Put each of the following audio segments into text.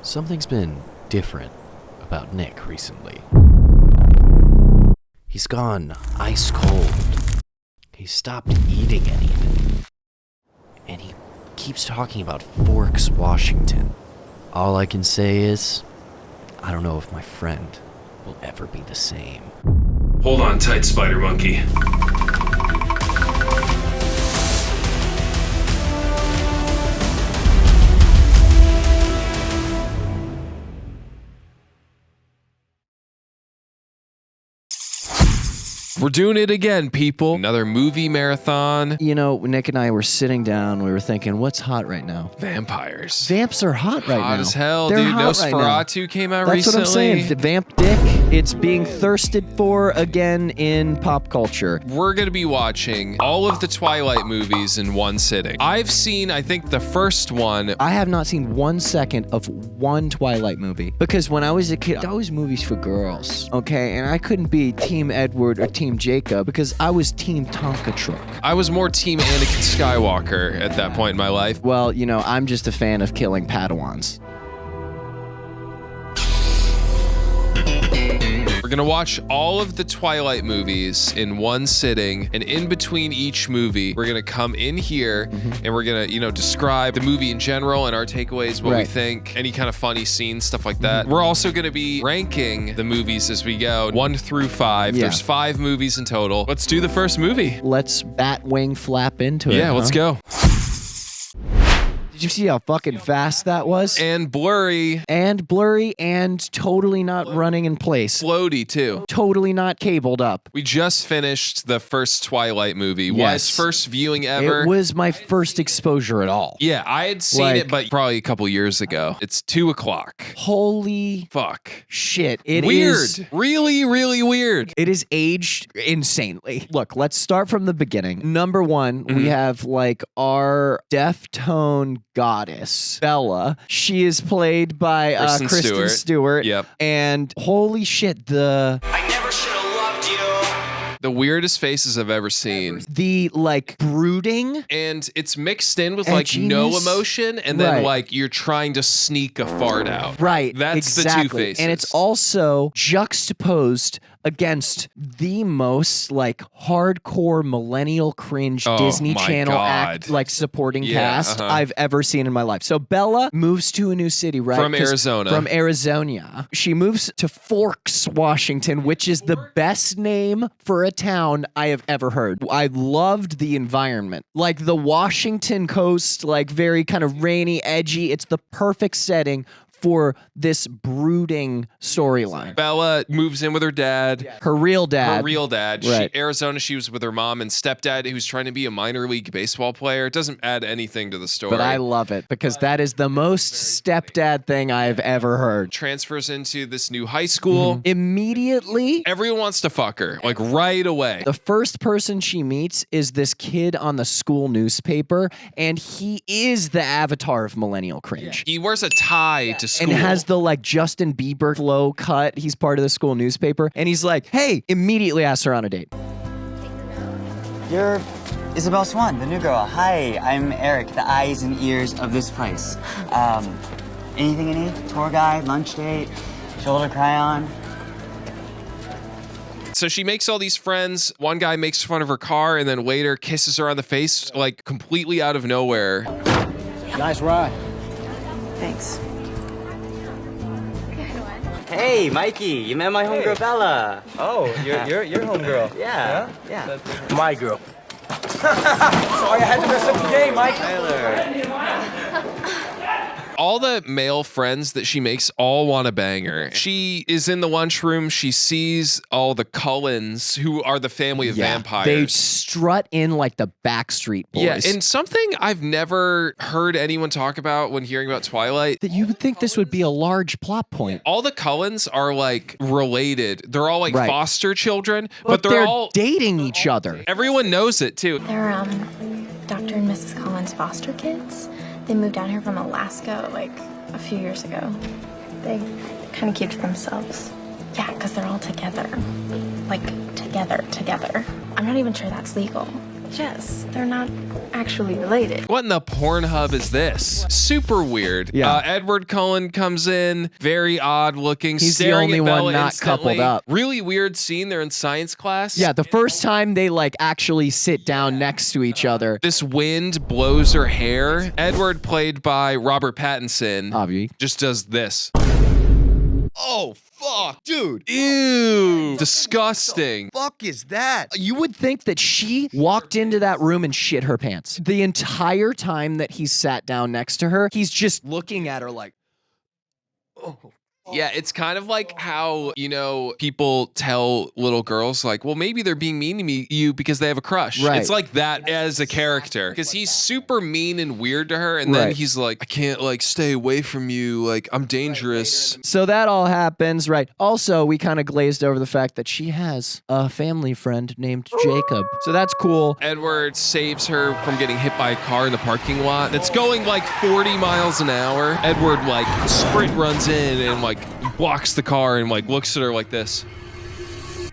Something's been different about Nick recently. He's gone ice cold. He stopped eating anything. And he keeps talking about Forks, Washington. All I can say is, I don't know if my friend will ever be the same. Hold on tight, Spider Monkey. We're doing it again, people. Another movie marathon. You know, Nick and I were sitting down, we were thinking, what's hot right now? Vampires. Vamps are hot right now. Hot as hell, They're dude. hot Nosferatu came out That's recently. what I'm saying. The vamp dick, it's being thirsted for again in pop culture. We're going to be watching all of the Twilight movies in one sitting. I've seen, I think, the first one. I have not seen 1 second of one Twilight movie because when I was a kid, I was movies for girls, okay? And I couldn't be Team Edward or Team Jacob because I was Team Tonka Truck. I was more Team Anakin Skywalker at that point in my life. Well, you know, I'm just a fan of killing Padawans. We're gonna watch all of the Twilight movies in one sitting, and in between each movie, we're gonna come in here and we're gonna, you know, describe the movie in general and our takeaways, what we think, any kind of funny scenes, stuff like that. We're also gonna be ranking the movies as we go, 1 through 5. Yeah. There's 5 movies in total. Let's do the first movie. Let's bat wing flap into it. Yeah, let's go. Did you see how fucking fast that was? And blurry. And blurry and totally not running in place. Floaty, too. Totally not cabled up. We just finished the first Twilight movie. Yes. Was first viewing ever. It was my first exposure at all. Yeah, I had seen it, but probably a couple years ago. It's 2 o'clock. Holy Fuck. shit. Weird. Really, really weird. It is aged insanely. Look, let's start from the beginning. Number one, we have like our deftone goddess, Bella. She is played by Kristen Stewart. Yep. And holy shit, I never should have loved you. The weirdest faces I've ever seen. the like brooding. And it's mixed in with like no Edginess. emotion, and then Right. like you're trying to sneak a fart out. Right. That's exactly. the two faces. And it's also juxtaposed against the most like hardcore millennial cringe Disney my Channel God. like supporting Yeah, cast I've ever seen in my life. So Bella moves to a new city, right? From 'Cause- Arizona. From Arizona. She moves to Forks, Washington, which is the best name for a town I have ever heard. I loved the environment. Like the Washington coast, like very kind of rainy, edgy. It's the perfect setting for this brooding storyline. Bella moves in with her dad. Her real dad. Her real dad. Right. Arizona, she was with her mom and stepdad, who's trying to be a minor league baseball player. It doesn't add anything to the story. But I love it because that is the most stepdad thing I've ever heard. Transfers into this new high school. Immediately, Everyone wants to fuck her, like right away. the first person she meets is this kid on the school newspaper, and he is the avatar of millennial cringe. He wears a tie to school. And has the like Justin Bieber flow cut. He's part of the school newspaper. And he's like, hey, immediately asks her on a date. You're Isabel Swan, the new girl. Hi, I'm Eric, the eyes and ears of this place. Anything you need? Tour guide, lunch date, shoulder cry on? So she makes all these friends. One guy makes fun of her car and then later kisses her on the face, like completely out of nowhere. Nice ride. Thanks. Hey, Mikey, you met my homegirl Bella. Oh, your homegirl. Yeah. My girl. Sorry, I had to mess up the game, Mike. All the male friends that she makes all want to bang her. She is in the lunchroom. She sees all the Cullens, who are the family of vampires. They strut in like the Backstreet Boys. Yeah, and something I've never heard anyone talk about when hearing about Twilight. that you would think this would be a large plot point. All the Cullens are like related. They're all like Right. foster children, But they're they're all dating each other. Everyone knows it too. They're Dr. and Mrs. Collins foster kids. They moved down here from Alaska like a few years ago. They kind of keep to themselves. Yeah, because they're all together. Like together. I'm not even sure that's legal. Jess. They're not actually related. What in the Pornhub is this? Super weird. Yeah. Edward Cullen comes in, very odd looking. He's the staring only at one Bella not instantly. coupled up. Really weird scene. They're in science class. Yeah, the first time they like actually sit down next to each other. This wind blows her hair. Edward, played by Robert Pattinson, Obvi. just does this. Oh, fuck, dude. Ew. Disgusting. Fuck is that? You would think that she walked into that room and shit her pants. The entire time that he sat down next to her, he's just looking at her like, oh. Yeah, it's kind of like how, you know, people tell little girls, like, well, maybe they're being mean to you because they have a crush. Right. It's like that as a character. Because he's super mean and weird to her. And then Right. he's like, I can't, like, stay away from you. Like, I'm dangerous. So that all happens, right? Also, we kind of glazed over the fact that she has a family friend named Jacob. So that's cool. Edward saves her from getting hit by a car in the parking lot. It's going like 40 miles an hour. Edward, like, sprint runs in and, like, blocks the car and, like, looks at her like this.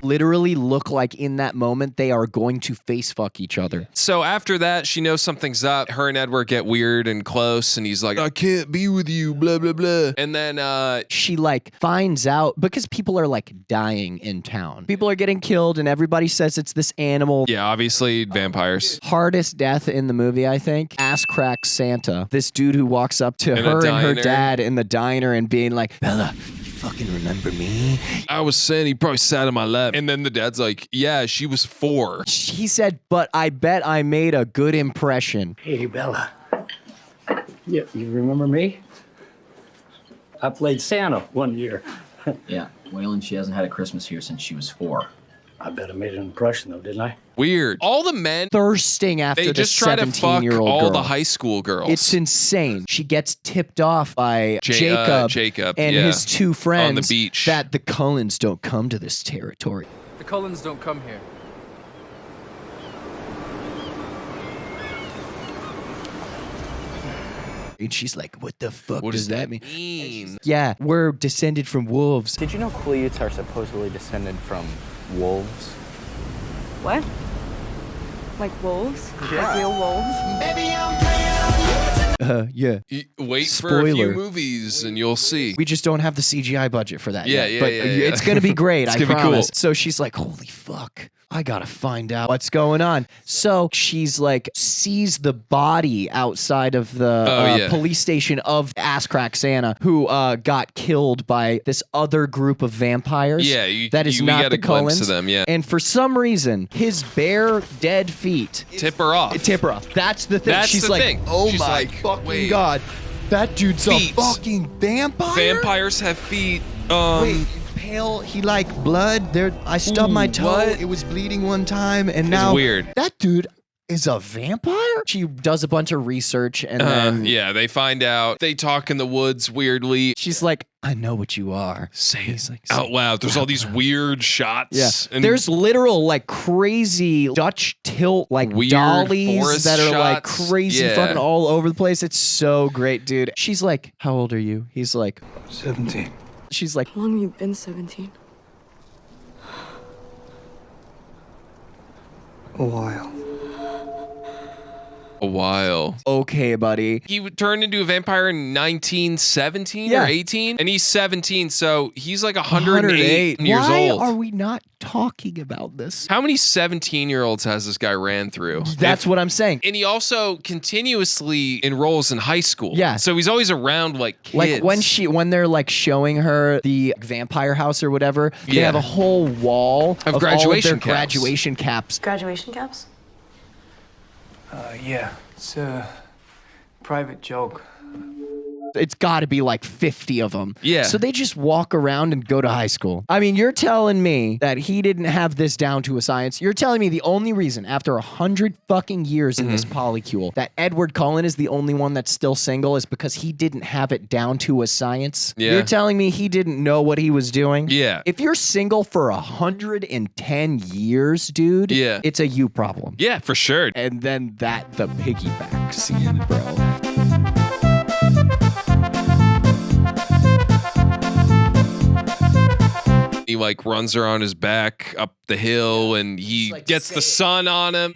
Literally look like in that moment they are going to face fuck each other. So after that, she knows something's up. Her and Edward get weird and close, and he's like, I can't be with you, blah, blah, blah. And then, She like finds out because people are like dying in town. People are getting killed and everybody says it's this animal. yeah, obviously, vampires. Hardest death in the movie, I think. Ass crack Santa. This dude who walks up to In a her and her diner. dad in the diner and being like, Bella, you fucking remember me? I was saying he probably sat on my lap. And then the dad's like, yeah, she was 4. He said, but I bet I made a good impression. Hey, Bella. Yeah, you remember me? I played Santa one year. Yeah, Waylon, she hasn't had a Christmas here since she was 4. I bet I made an impression, though, didn't I? Weird. All the men, Thirsting after they the just try to fuck 17-year-old all girl. the high school girls. It's insane. She gets tipped off by Jacob and yeah, his 2 friends on the beach. that the Cullens don't come to this territory. The Cullens don't come here. And she's like, what the fuck What does does that that mean? mean? Yeah, we're descended from wolves. Did you know coyotes are supposedly descended from wolves? What? Like wolves? Like real wolves? Yeah. Wait for a few Spoiler. movies and you'll see. We just don't have the CGI budget for that Yeah, yet. yeah, but yeah, yeah. it's going to be great, It's I gonna be cool. promise. So she's like, holy fuck. I gotta find out what's going on. So she's like, sees the body outside of the police station of Ass Crack Santa, who got killed by this other group of vampires. Yeah, that is we not get the a glimpse Cullens. of them, yeah. And for some reason, his bare dead feet Tip her off. tip her off. That's the thing. That's She's the like, thing. oh She's my like, fucking wait. god, that dude's Feet. a fucking vampire. Vampires have feet. Wait, pale. He like blood. There, I stubbed my toe. what? It was bleeding one time, and now weird. That dude is a vampire. She does a bunch of research, and then Yeah, they find out. They talk in the woods weirdly. she's like, "I know what you are." Say He's it like, out loud. There's all these weird shots. Yeah, And there's literal like crazy Dutch tilt like Weird dollies forest that are like shots. crazy Yeah. fucking all over the place. It's so great, dude. She's like, "How old are you?" He's like, 17. She's like, How long have you been 17? A while. a while. "Okay, buddy." He turned into a vampire in 1917 Yeah. or 18, and he's 17, so he's like 108 years Why old. are we not talking about this? How many 17-year-olds has this guy ran through? That's what I'm saying. And he also continuously enrolls in high school. Yeah. So he's always around like kids. Like when they're like showing her the vampire house or whatever, they Yeah. have a whole wall Of all graduation of their caps. graduation caps. Graduation caps? Yeah, it's a private joke. It's got to be like 50 of them. Yeah. So they just walk around and go to high school. I mean, you're telling me that he didn't have this down to a science. You're telling me the only reason after 100 fucking years in this polycule that Edward Cullen is the only one that's still single is because he didn't have it down to a science? Yeah. You're telling me he didn't know what he was doing? Yeah. If you're single for 110 years, dude, Yeah. it's a you problem. Yeah, for sure. And then the piggyback scene, bro. He like runs her on his back up the hill and he gets the sun on him.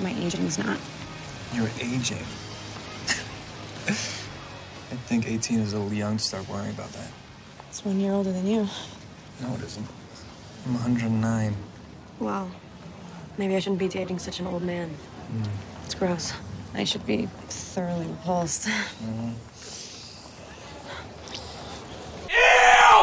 My aging's not. You're aging. I think 18 is a little young to start worrying about that. It's 1 year older than you. No, it isn't. I'm 109. Well, maybe I shouldn't be dating such an old man. It's gross. I should be thoroughly repulsed.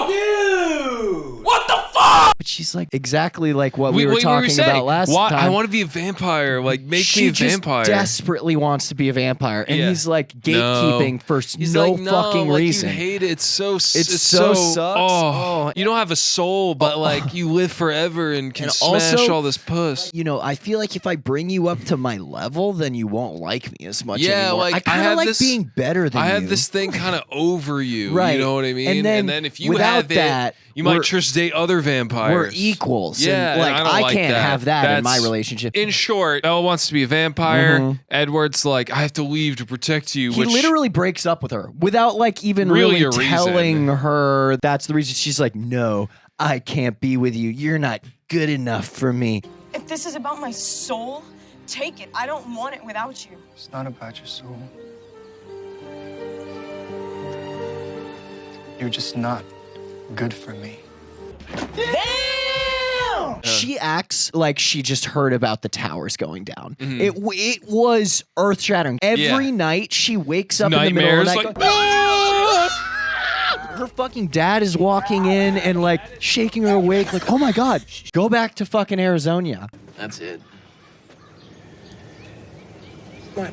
Dude! What the fuck? But she's like exactly like what we were talking about last time. I want to be a vampire. Like, make me a vampire. She desperately wants to be a vampire, and he's like gatekeeping for He's no like, fucking reason. You hate it. It's so sucks. Oh, you don't have a soul, but like you live forever and can smash also, all this puss. You know, I feel like if I bring you up to my level, then you won't like me as much anymore. Like I kind of like being better than you. I have this thing kind of over you. Right. You know what I mean? And then if you without have that, you might just date other vampires. We're equals. Yeah, and, like and I don't can't that. have that in my relationship. In short, Bella wants to be a vampire. Edward's like, I have to leave to protect you. He literally breaks up with her without like even really telling her that's the reason. She's like, no, I can't be with you. You're not good enough for me. If this is about my soul, take it. I don't want it without you. It's not about your soul. You're just not good for me. Damn! She acts like she just heard about the towers going down. It was earth shattering. Every night she wakes up in the middle of the night. Her fucking dad is walking in and like shaking her awake, like, oh my God, go back to fucking Arizona. That's it. What?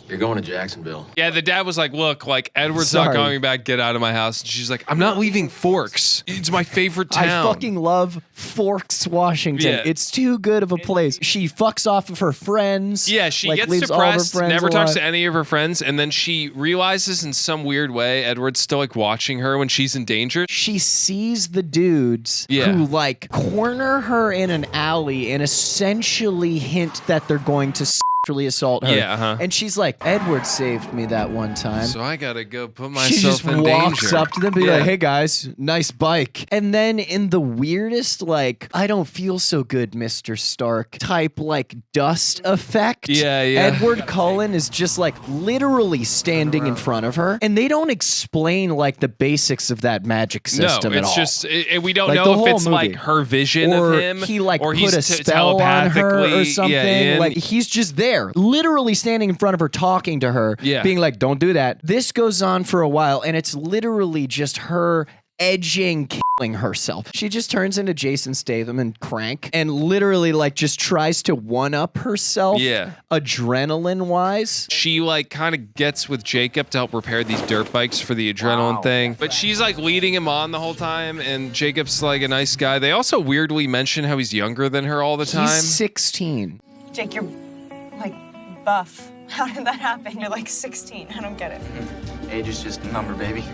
You're going to Jacksonville. Yeah, the dad was like, look, like, Edward's not coming back. Get out of my house. And she's like, I'm not leaving Forks. It's my favorite town. I fucking love Forks, Washington. Yeah. It's too good of a place. She fucks off of her friends. Yeah, she like, gets leaves all of her depressed, friends never talks alive. to any of her friends, and then she realizes in some weird way Edward's still like watching her when she's in danger. She sees the dudes who like corner her in an alley and essentially hint that they're going to sexually assault her. Yeah, And she's like, Edward saved me that one time. So I gotta go put She myself just in walks danger. up to them and be like, hey guys, nice bike. And then in the weirdest, like, I don't feel so good, Mr. Stark type, like, dust effect. Yeah. Edward Cullen is just like literally standing in front of her. And they don't explain like the basics of that magic system at all. it's just, we don't Like, the know if whole it's movie. like her vision Or of him. he like or put he's a spell on her or telepathically- something. Yeah, Like he's just there, literally standing in front of her, talking to her, being like, don't do that. This goes on for a while, and it's literally just her edging, killing herself. She just turns into Jason Statham and Crank and literally like just tries to one-up herself adrenaline-wise. She like kind of gets with Jacob to help repair these dirt bikes for the adrenaline thing. But she's like leading him on the whole time, and Jacob's like a nice guy. They also weirdly mention how he's younger than her all the time. He's 16. Jake, you're like buff. How did that happen? You're like 16. I don't get it. Age is just a number, baby.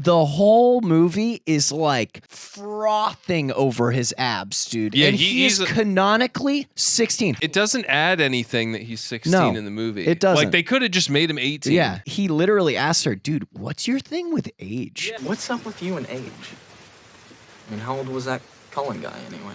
The whole movie is like frothing over his abs, dude. Yeah, and he's canonically 16. It doesn't add anything that he's 16 in the movie. It doesn't. Like, they could have just made him 18. Yeah, he literally asked her, dude, what's your thing with age? What's up with you and age? I mean, how old was that Cullen guy anyway?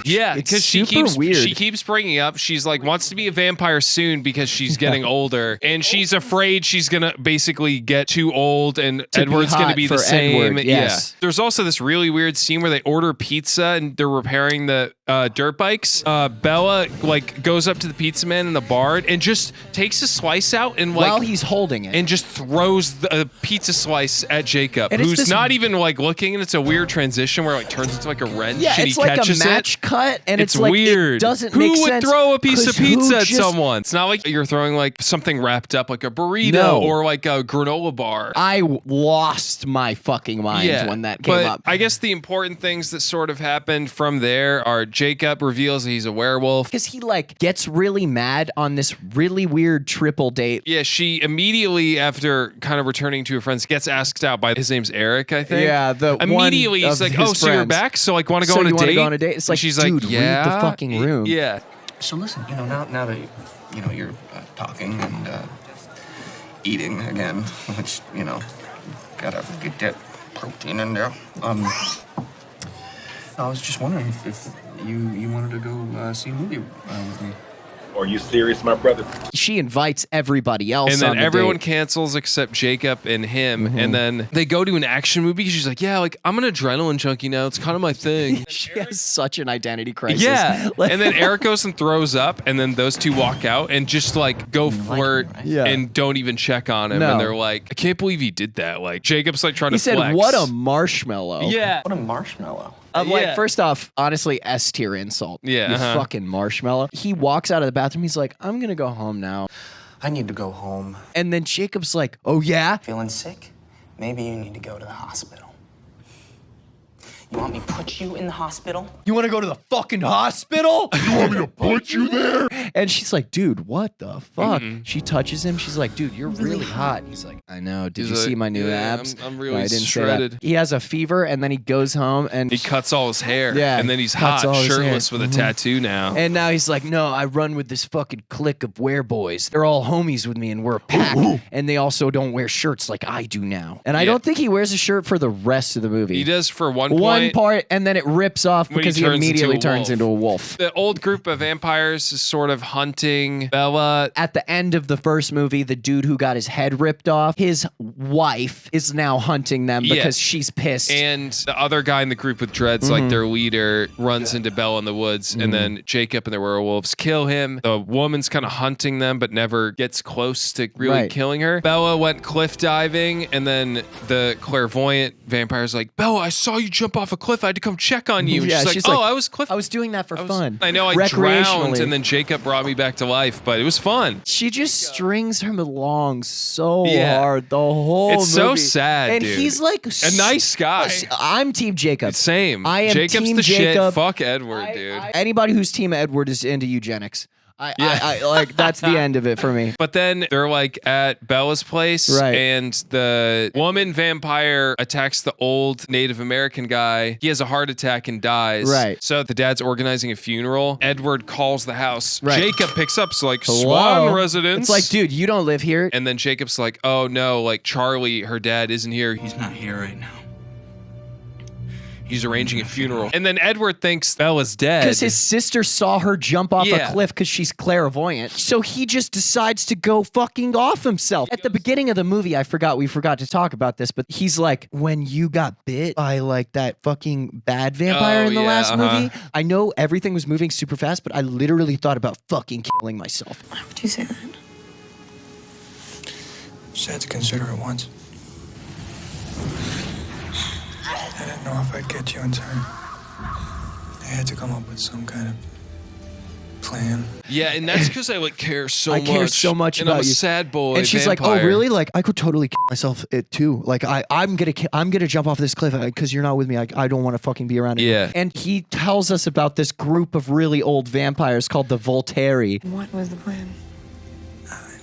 Yeah, It's because she super keeps weird. she keeps bringing up she's like wants to be a vampire soon because she's getting older and she's afraid she's gonna basically get too old and To be Edward's gonna hot be the for same. Edward, yes. Yeah. There's also this really weird scene where they order pizza and they're repairing the dirt bikes. Bella like goes up to the pizza man in the bar and just takes a slice out and like While he's holding it. and just throws the pizza slice at Jacob, And it's who's this- not even like looking, and it's a weird transition where it like turns into like a wrench Yeah, and it's he like a catches match it. cut, and it's like, weird. it doesn't Who make would sense. throw a piece of 'Cause who pizza at just- someone? It's not like you're throwing like something wrapped up like a burrito No. or like a granola bar. I lost my fucking mind when that came but up. I guess the important things that sort of happened from there are Jacob reveals that he's a werewolf. Because he like gets really mad on this really weird triple date. Yeah, she immediately, after kind of returning to her friends, gets asked out by his name's Eric, I think. Yeah, the immediately one he's of like, his "Oh, so you're friends. back? So like, want to go So on a you wanna date?" go on a date? It's And like, she's dude, like, read "Yeah, the fucking room." Yeah. So listen, now that you're talking and eating again, which gotta get that protein in there. I was just wondering if you wanted to go see a movie with me. Are you serious, my brother? She invites everybody else And then on the everyone date. cancels except Jacob and him. And then they go to an action movie. She's like, yeah, like I'm an adrenaline junkie now. It's kind of my thing. She has such an identity crisis. Yeah. Like- And then Eric goes and throws up. And then those two walk out and just like go flirt Yeah. and don't even check on him. No. And they're like, I can't believe he did that. Like Jacob's like trying He to said, flex. what a marshmallow. Yeah. What a marshmallow. Like, first off, honestly, S tier insult. Yeah, You uh-huh. fucking marshmallow. He walks out of the bathroom. He's like, I'm going to go home now. I need to go home. And then Jacob's like, oh, yeah? Feeling sick? Maybe you need to go to the hospital. You want me to put you in the hospital? You want to go to the fucking hospital? You want me to put you there? And she's like, dude, what the fuck? She touches him. She's like, dude, you're really hot. He's like, I know. Did He's you like, see my new "Yeah, abs? I'm No, really I didn't say shredded." that. He has a fever, and then he goes home and He cuts all his hair. Yeah, And then he's cuts hot, all his hair. shirtless with a tattoo now. And now he's like, no, I run with this fucking clique of wereboys. They're all homies with me, and we're a pack. And they also don't wear shirts like I do now. And I Yeah. don't think he wears a shirt for the rest of the movie. He does for one One point. part, and then it rips off When he because he turns immediately into a turns wolf. into a wolf. The old group of vampires is sort of hunting Bella. At the end of the first movie, the dude who got his head ripped off, his wife is now hunting them Yeah. because she's pissed. And the other guy in the group with dreads, like their leader, runs into Bella in the woods. And then Jacob and the werewolves kill him. The woman's kind of hunting them, but never gets close to really Right. killing her. Bella went cliff diving. And then the clairvoyant vampire's like, Bella, I saw you jump off a cliff. I had to come check on you. And Yeah, she's like, oh, I was cliff. I was doing that for fun. I know I drowned. Recreationally. And then Jacob brought me back to life, but it was fun. She just strings him along so Yeah. hard the whole It's so movie. sad, And dude. he's like A nice guy. I'm Team Jacob. Same. I am Jacob's Team the Jacob. shit. Fuck Edward, dude. Anybody who's Team Edward is into eugenics. I like that's the end of it for me. But then they're like at Bella's place, Right. and the woman vampire attacks the old Native American guy. He has a heart attack and dies. Right. So the dad's organizing a funeral. Edward calls the house. Right. Jacob picks up, so like Hello? Swan residence. It's like, dude, you don't live here. And then Jacob's like, oh no, like Charlie, her dad, isn't here. He's not here right now. He's arranging a funeral. And then Edward thinks Bella's dead. Because his sister saw her jump off Yeah. a cliff because she's clairvoyant. So he just decides to go fucking off himself. At the beginning of the movie, we forgot to talk about this, but he's like, when you got bit by like that fucking bad vampire Oh, in the yeah, last uh-huh. movie, I know everything was moving super fast, but I literally thought about fucking killing myself. Why would you say that? Just had to consider it once. I didn't know if I'd get you in time. I had to come up with some kind of plan. Yeah, and that's because I like care so I much. care so much and about I'm a you. sad boy. And she's like, vampire. "Oh, really? Like, I could totally kill myself too. Like, I'm gonna jump off this cliff because you're not with me. I don't want to fucking be around you." Yeah. And he tells us about this group of really old vampires called the Volturi. What was the plan?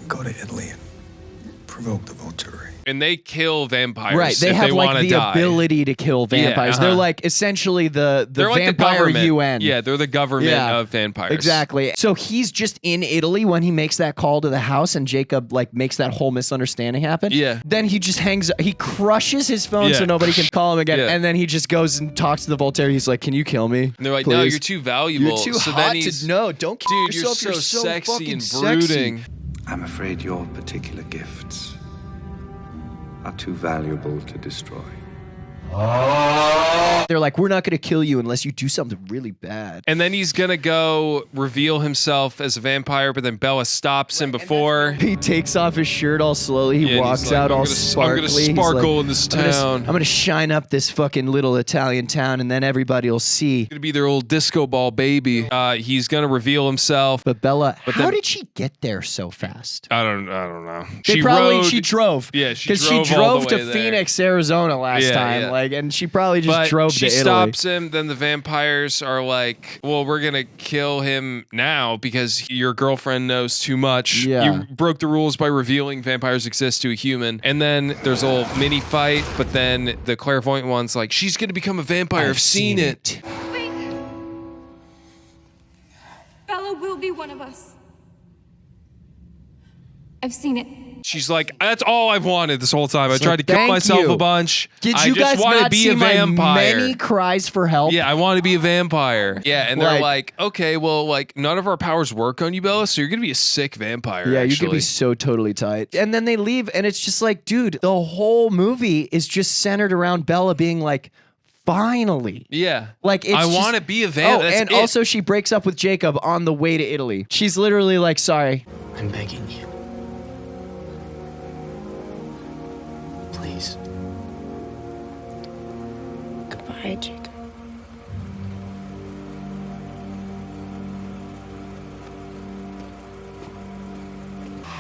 Go to Italy and provoke the Volturi. And they kill vampires. Right, they if have they like wanna the die. ability to kill vampires. Yeah, They're uh-huh. like essentially the They're like the vampire government. UN. Yeah, they're the government Yeah. of vampires. Exactly. So he's just in Italy when he makes that call to the house, and Jacob like makes that whole misunderstanding happen. Yeah. Then he just he crushes his phone so Yeah. nobody can call him again, Yeah. and then he just goes and talks to the Voltaire. He's like, "Can you kill me?" And they're like, no, please?" you're too valuable. You're too so hot then he's, to know. Don't kill dude, yourself. you're so sexy fucking and sexy. brooding. I'm afraid your particular gifts are too valuable to destroy. They're like, "We're not going to kill you unless you do something really bad." And then he's gonna go reveal himself as a vampire, but then Bella stops him before. He takes off his shirt all slowly. He Yeah, and walks he's like, out I'm all gonna sparkly. He's sparkle like, in this "I'm gonna town." I'm gonna shine up this fucking little Italian town, and then everybody will see. Gonna be their old disco ball baby. He's gonna reveal himself. But Bella, But how then- did she get there so fast? I don't know. She drove. Yeah, she Because she drove all drove the to way there. Phoenix, Arizona last Yeah, time. yeah. Like, and she probably just But drove she to Italy. stops him. Then the vampires are like, "Well, we're gonna kill him now because your girlfriend knows too much. Yeah. You broke the rules by revealing vampires exist to a human." And then there's a little mini fight. But then the clairvoyant one's like, "She's gonna become a vampire. I've seen it." Wait. Bella will be one of us. I've seen it. She's like, that's all I've wanted this whole time. I tried to kill thank myself you. a bunch. Did I you just guys want to not be see a vampire. my many cries for help? Yeah, I want to be a vampire. Yeah, and they're Like- like, okay, well, like none of our powers work on you, Bella, so you're gonna be a sick vampire. Yeah, you actually. could be so totally tight. And then they leave, and it's just like, dude, the whole movie is just centered around Bella being like, finally. Yeah. Like, it's I just- want to be a vampire. Oh, That's and it. also she breaks up with Jacob on the way to Italy. She's literally like, sorry. I'm begging you. Please. Goodbye, Jacob.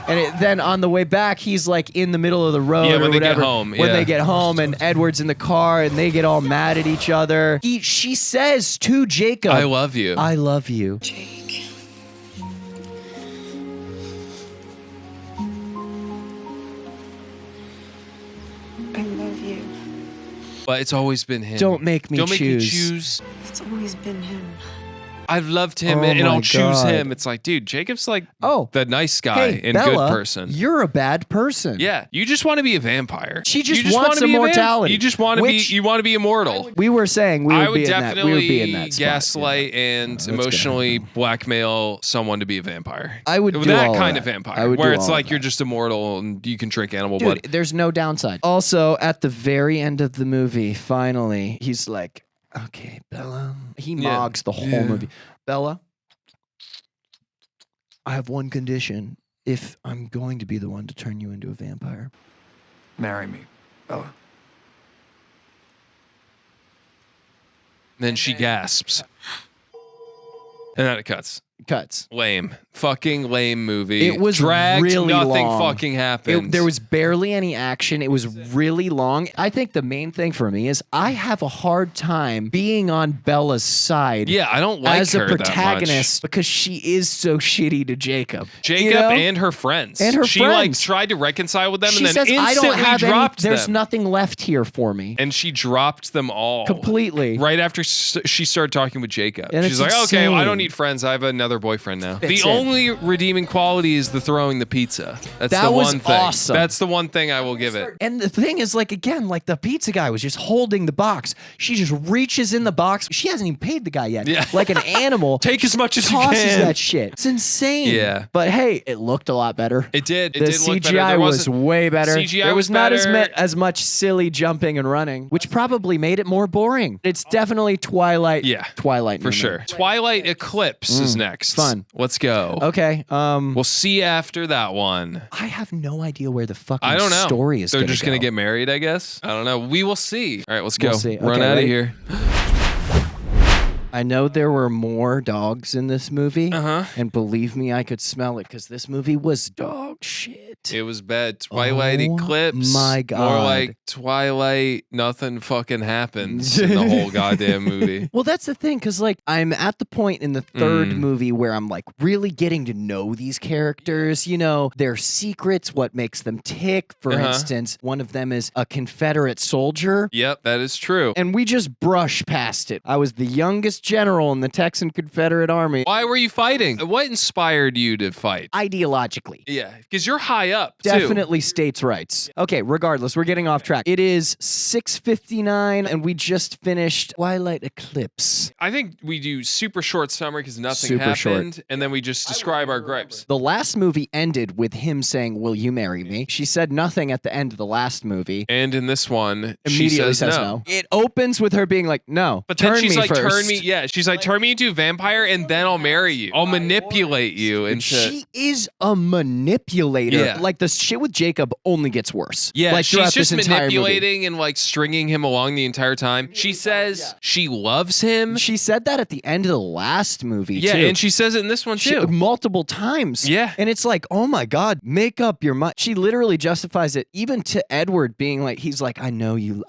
And then on the way back, he's like in the middle of the road Yeah, or when they get whatever. home, When yeah. they get home, and Edward's in the car, and they get all mad at each other. She says to Jacob, I love you. I love you. I love you. But it's always been him. Don't make me Don't make me choose. choose. It's always been him. I've loved him Oh and my I'll choose God. him. It's like, dude, Jacob's like the nice guy Hey, and Bella, good person. You're a bad person. Yeah, you just want to be a vampire. She just You wants wanna be a immortality, You just want to be. which- You want to be immortal. We were saying we I would would be in that. We definitely would be in that spot. gaslight and gonna emotionally blackmail someone to be a vampire. I would do that all kind that. of vampire, I would where do it's all like of you're just immortal and you can drink animal Dude, blood. there's no downside. Also, at the very end of the movie, finally, he's like, okay, Bella. He Yeah. mogs the whole Yeah. movie. Bella, I have one condition. If I'm going to be the one to turn you into a vampire, Marry me, Bella. Then she gasps, and then it cuts. Cuts. Lame. Fucking lame movie. It was dragged. really Nothing long. fucking happened. There was barely any action. It was really long. I think the main thing for me is I have a hard time being on Bella's side. Yeah, I don't like as her a that much. protagonist because she is so shitty to Jacob. Jacob You know? and her friends. And her she friends. like tried to reconcile with them She and then says, instantly I don't have any, dropped there's them. nothing left here for me. And she dropped them all Completely. right after she started talking with Jacob. And She's it's like, okay, I insane. don't need friends. I have another boyfriend now. That's the it. only redeeming quality is the throwing the pizza. That's That the was one thing. awesome. That's the one thing I will give it. And the thing is, like, again, like the pizza guy was just holding the box. She just reaches in the box. She hasn't even paid the guy yet. Yeah. Like an animal. Take as much as you tosses can. that shit. It's insane. Yeah. But hey, it looked a lot better. It did. It The did look better. CGI There was wasn't- way better. CGI there was not better. as much silly jumping and running, which probably made it more boring. It's definitely Twilight. Yeah. Twilight For Newman. sure. Twilight Eclipse is next. fun. Let's go. Okay. We'll see after that one. I have no idea where the fucking I don't know. story is. They're gonna just going to go. get married, I guess. I don't know. We will see. All right, let's go. We'll see. Run Okay, out of ready? here. I know there were more dogs in this movie, Uh-huh. and believe me, I could smell it because this movie was dog shit. It was bad. Twilight Oh Eclipse. my More God. like Twilight, nothing fucking happens in the whole goddamn movie. Well, that's the thing, because like I'm at the point in the third Mm. movie where I'm like really getting to know these characters, you know, their secrets, what makes them tick. For Uh-huh. instance, one of them is a Confederate soldier. Yep, that is true. And we just brush past it. I was the youngest general in the Texan Confederate Army. Why were you fighting? What inspired you to fight? Ideologically. Yeah, because you're high up, too. Definitely states' rights. Okay, regardless, we're getting off track. It is 6:59, and we just finished Twilight Eclipse. I think we do super short summary because nothing Super short. happened, and then we just describe our gripes. The last movie ended with him saying, "Will you marry me?" She said nothing at the end of the last movie. And in this one, she Immediately says says no. It opens with her being like, "No, But then turn she's me like, first." turn me, yeah. She's like, turn me into a vampire, and then I'll marry you. I'll manipulate you into. She is a manipulator. Yeah. Like the shit with Jacob only gets worse. Yeah, like, she's throughout just this entire movie. manipulating and like stringing him along the entire time. She says she loves him. She said that at the end of the last movie. Yeah, too. and she says it in this one too. Multiple times. Yeah. And it's like, oh my God, make up your mind. She literally justifies it even to Edward being like, he's like, I know you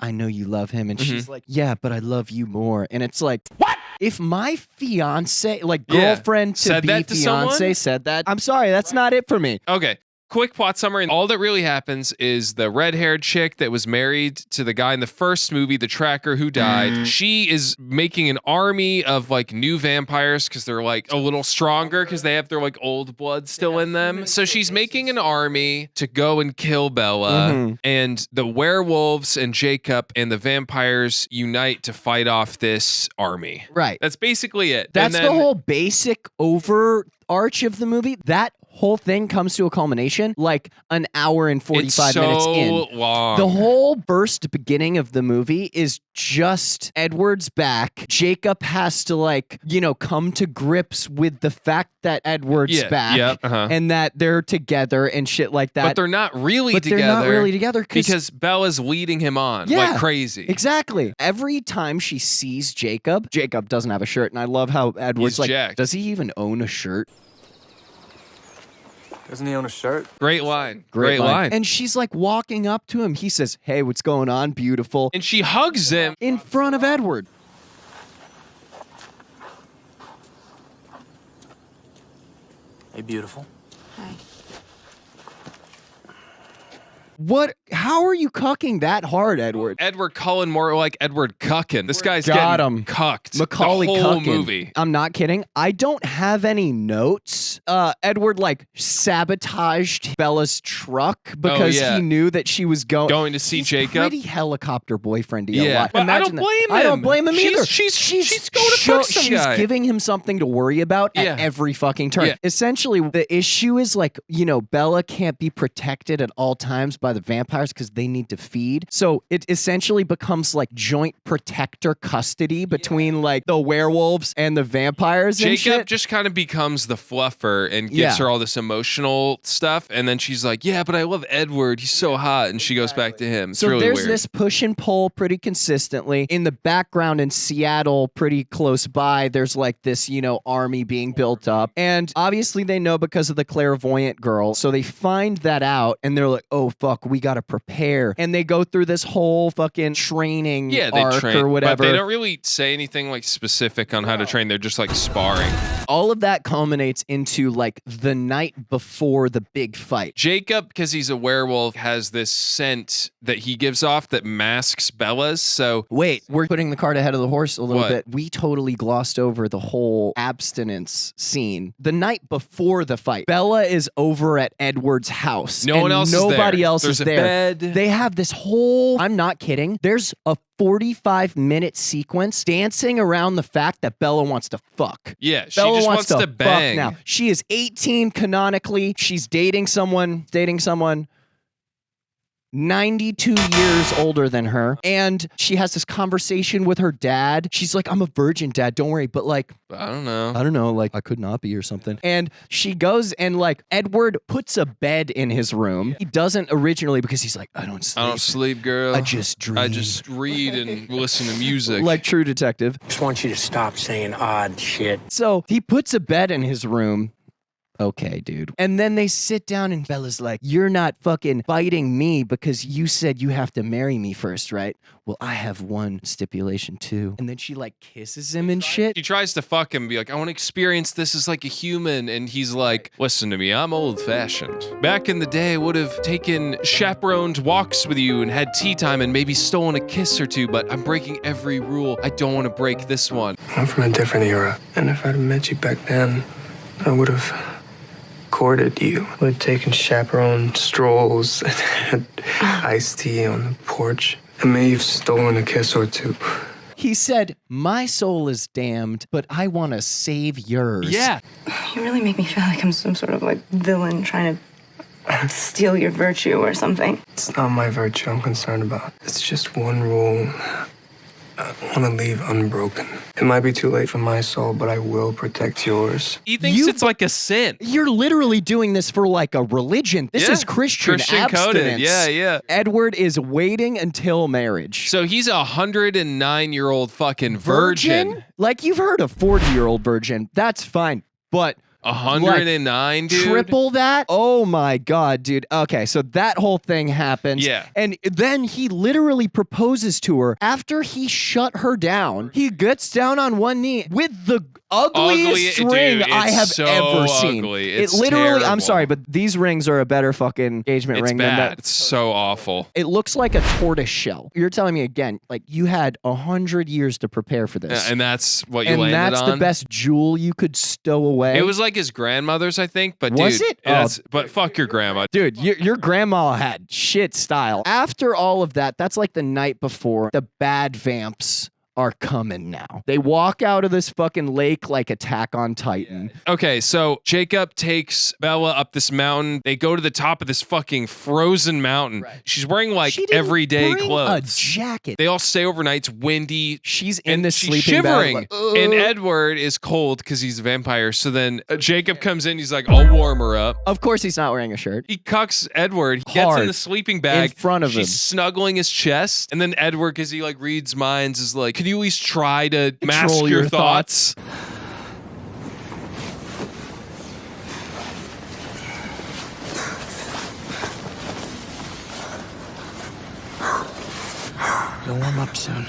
love him. And she's like, yeah, but I love you more. And it's like, what? If my fiance, like Yeah. girlfriend to Said be that to fiance someone? said that, I'm sorry, that's not it for me. Okay. Quick plot summary. All that really happens is the red-haired chick that was married to the guy in the first movie, the tracker who died, she is making an army of like new vampires because they're like a little stronger because they have their like old blood still in them. So she's making an army to go and kill Bella, and the werewolves and Jacob and the vampires unite to fight off this army. Right. That's basically it. That's And then, the whole basic overarch of the movie. That whole thing comes to a culmination like an hour and 45 minutes in. Long. The whole burst beginning of the movie is just Edward's back. Jacob has to like, come to grips with the fact that Edward's back and that they're together and shit like that. But they're not really together. They're not really together because Bella's leading him on like crazy. Exactly. Every time she sees Jacob doesn't have a shirt, and I love how Edward's like, jacked. Does he even own a shirt? Doesn't he own a shirt? Great line. Great line. And she's like walking up to him. He says, "Hey, what's going on, beautiful?" And she hugs him in front of Edward. Hey, beautiful. Hi. What? How are you cucking that hard, Edward? Edward Cullen, more like Edward Cuckin. This guy's Got getting him. cucked. Macaulay the whole Culkin. movie. I'm not kidding. I don't have any notes. Edward like sabotaged Bella's truck because he knew that she was going to see He's Jacob. Pretty helicopter boyfriendy a Yeah, lot. but I Imagine don't blame that. I don't him. blame him either. She's going to fuck some She's guy. giving him something to worry about at every fucking turn. Yeah. Essentially, the issue is like, Bella can't be protected at all times by the vampires because they need to feed. So it essentially becomes like joint protector custody between like the werewolves and the vampires and Jacob shit. just kind of becomes the fluffer and gives her all this emotional stuff. And then she's like, yeah, but I love Edward. He's so hot. And she goes back to him. It's So really there's weird. this push and pull pretty consistently. In the background in Seattle, pretty close by, there's like this, army being built up. And obviously they know because of the clairvoyant girl. So they find that out and they're like, oh, fuck, we got to prepare. And they go through this whole fucking training they arc train, or whatever. But they don't really say anything like specific on how to train. They're just like sparring. All of that culminates into like the night before the big fight. Jacob, because he's a werewolf, has this scent that he gives off that masks Bella's. So wait, we're putting the cart ahead of the horse a little What? bit. We totally glossed over the whole abstinence scene. The night before the fight, Bella is over at Edward's house. No one else is there. Nobody else There's is a there. bed. They have this whole, I'm not kidding, there's a 45-minute sequence dancing around the fact that Bella wants to fuck. Yeah, she Bella just wants to fuck bang. now. She is 18 canonically. She's dating someone 92 years older than her. And she has this conversation with her dad. She's like, I'm a virgin, Dad. Don't worry. But like, I don't know. Like, I could not be or something. And she goes and like, Edward puts a bed in his room. He doesn't originally because he's like, I don't sleep, girl. I just dream. I just read and listen to music. Like True Detective. Just want you to stop saying odd shit. So he puts a bed in his room. Okay, dude. And then they sit down and Bella's like, you're not fucking fighting me because you said you have to marry me first, right? Well, I have one stipulation too. And then she like kisses him and shit. She tries to fuck him and be like, I want to experience this as like a human. And he's like, listen to me, I'm old fashioned. Back in the day, I would have taken chaperoned walks with you and had tea time and maybe stolen a kiss or two, but I'm breaking every rule. I don't want to break this one. I'm from a different era, and if I'd met you back then, I would have courted you. Would have taken chaperone strolls and had iced tea on the porch. And may have stolen a kiss or two. He said, my soul is damned, but I want to save yours. Yeah. You really make me feel like I'm some sort of like villain trying to steal your virtue or something. It's not my virtue I'm concerned about. It's just one rule I want to leave unbroken. It might be too late for my soul, but I will protect yours. He thinks it's like a sin. You're literally doing this for like a religion. This is Christian coded. abstinence. Yeah. Edward is waiting until marriage. So he's a 109-year-old fucking virgin. Like you've heard a 40-year-old virgin. That's fine. But 109, dude. Triple that? Oh my God, dude. Okay, so that whole thing happens. Yeah. And then he literally proposes to her after he shut her down. He gets down on one knee with the ugliest ring dude, I have so ever seen. ugly. It It's literally, I'm terrible. sorry, but these rings are a better fucking engagement It's ring than bad. that. It's so awful. It looks like a tortoise shell. You're telling me again, like you had 100 years to prepare for this. And that's what you and landed that's on? the best jewel you could stow away. It was like his grandmother's, I think. But Was dude, it? that's, but fuck your grandma. Dude, your grandma had shit style. After all of that, that's like the night before. The bad vamps are coming now. They walk out of this fucking lake like Attack on Titan. Okay, so Jacob takes Bella up this mountain. They go to the top of this fucking frozen mountain. She's wearing like She didn't everyday bring clothes. a jacket. They all stay overnight. It's windy. She's in and this she's sleeping bag, shivering. like, and Edward is cold because he's a vampire. So then Jacob comes in. He's like, I'll warm her up. Of course he's not wearing a shirt. He cucks Edward. He gets Hard. in the sleeping bag. In front of She's him. snuggling his chest. And then Edward, because he like reads minds, is like, can you at least try to mask Control your your thoughts? You'll warm up soon.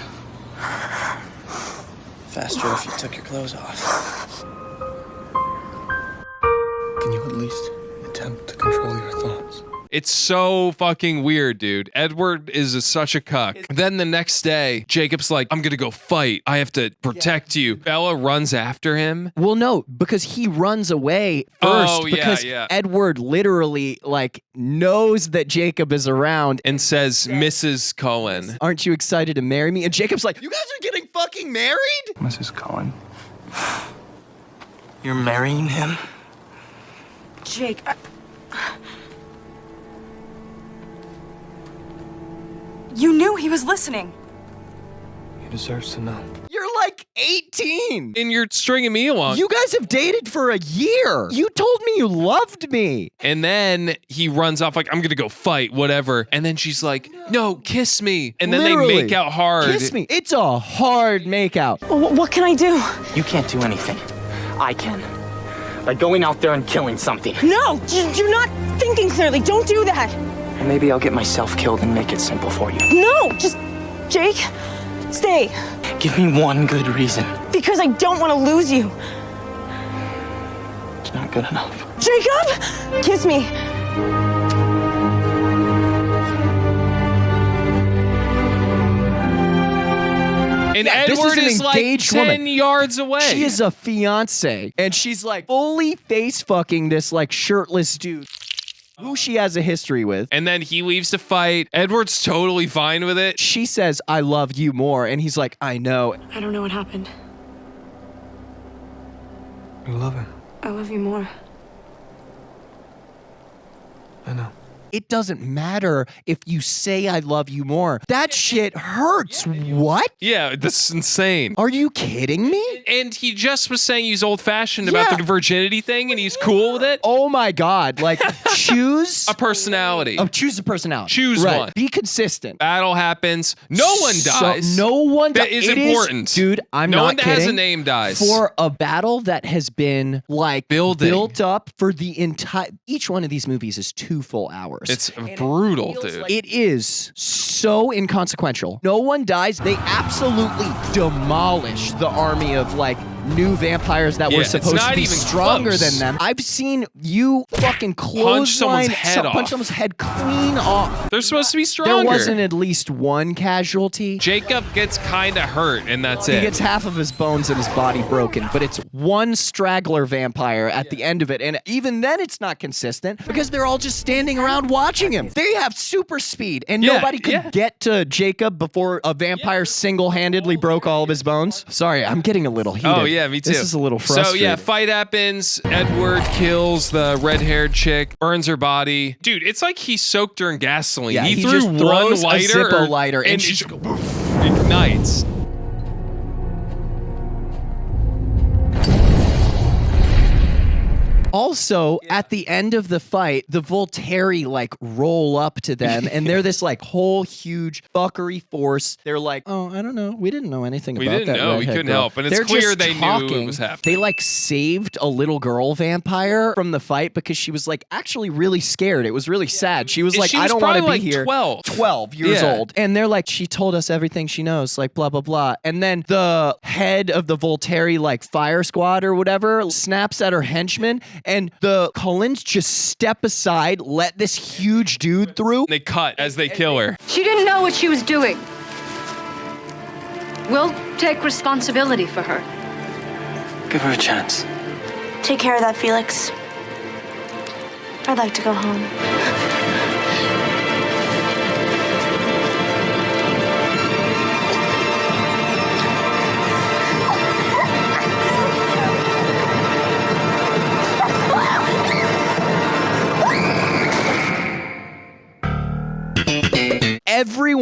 Faster if you took your clothes off. Can you at least attempt to control your thoughts? It's so fucking weird, dude. Edward is such a cuck. Then the next day, Jacob's like, I'm gonna go fight. I have to protect you. Bella runs after him. Well, no, because he runs away first. Oh, yeah, because yeah. Edward literally like knows that Jacob is around and says, Mrs. Cullen, aren't you excited to marry me? And Jacob's like, you guys are getting fucking married? Mrs. Cullen. You're marrying him? Jake, you knew he was listening. He deserves to know. You're like 18. And you're stringing me along. You guys have dated for a year. You told me you loved me. And then he runs off like, I'm gonna go fight, whatever. And then she's like, no, kiss me. And then Literally. they make out hard. Kiss me. It's a hard makeout. What can I do? You can't do anything. I can. By going out there and killing something. No, you're not thinking clearly. Don't do that. Or maybe I'll get myself killed and make it simple for you. No, just, Jake, stay. Give me one good reason. Because I don't want to lose you. It's not good enough. Jacob, kiss me. And This Edward is an is like 10 engaged woman. yards away. She is a fiance, and she's like fully face fucking this like shirtless dude who she has a history with. And then he leaves to fight. Edward's totally fine with it. She says, I love you more. And he's like, I know. I don't know what happened. You love him. I love you more. I know. It doesn't matter if you say I love you more. That shit hurts. What? Yeah, this is insane. Are you kidding me? And he just was saying he's old-fashioned about the virginity thing, and he's cool with it. Oh my God. Like, choose a personality. Oh, choose a personality. Choose Right. one. Be consistent. Battle happens. No one dies. No one That dies. is important. Dude, I'm no not one that kidding. has a name dies. For a battle that has been like Building. built up for the entire, each one of these movies is 2 full hours. It's brutal, dude. It is so inconsequential. No one dies. They absolutely demolish the army of like new vampires that were it's supposed not to be even stronger close. than them. I've seen you fucking Punch someone's clothesline, head off. punch someone's head clean off. They're supposed to be stronger. There wasn't at least one casualty. Jacob gets kind of hurt, and that's He it. gets half of his bones in his body broken, but it's one straggler vampire at the end of it. And even then, it's not consistent because they're all just standing around watching him. They have super speed, and nobody could get to Jacob before a vampire single-handedly broke all of his bones. Sorry, I'm getting a little heated. Oh, yeah, me too. This is a little frustrating. So, yeah, fight happens. Edward kills the red-haired chick, burns her body. Dude, it's like he soaked her in gasoline. Yeah, he threw just one throws a lighter. Zippo lighter, and it she just ignites. Also, at the end of the fight, the Volturi like roll up to them, and they're this like whole huge fuckery force. They're like, oh, I don't know. We didn't know anything We about didn't that. know. We redhead couldn't girl. help. And it's They're clear just they knew talking. it was happening. They like saved a little girl vampire from the fight because she was like actually really scared. It was really sad. She was like, She I was don't want to probably be like here. 12 years Yeah. old. And they're like, she told us everything she knows, like blah, blah, blah. And then the head of the Volturi like fire squad or whatever snaps at her henchman, and the Cullens just step aside, let this huge dude through. They cut as they kill her. She didn't know what she was doing. We'll take responsibility for her. Give her a chance. Take care of that, Felix. I'd like to go home. Every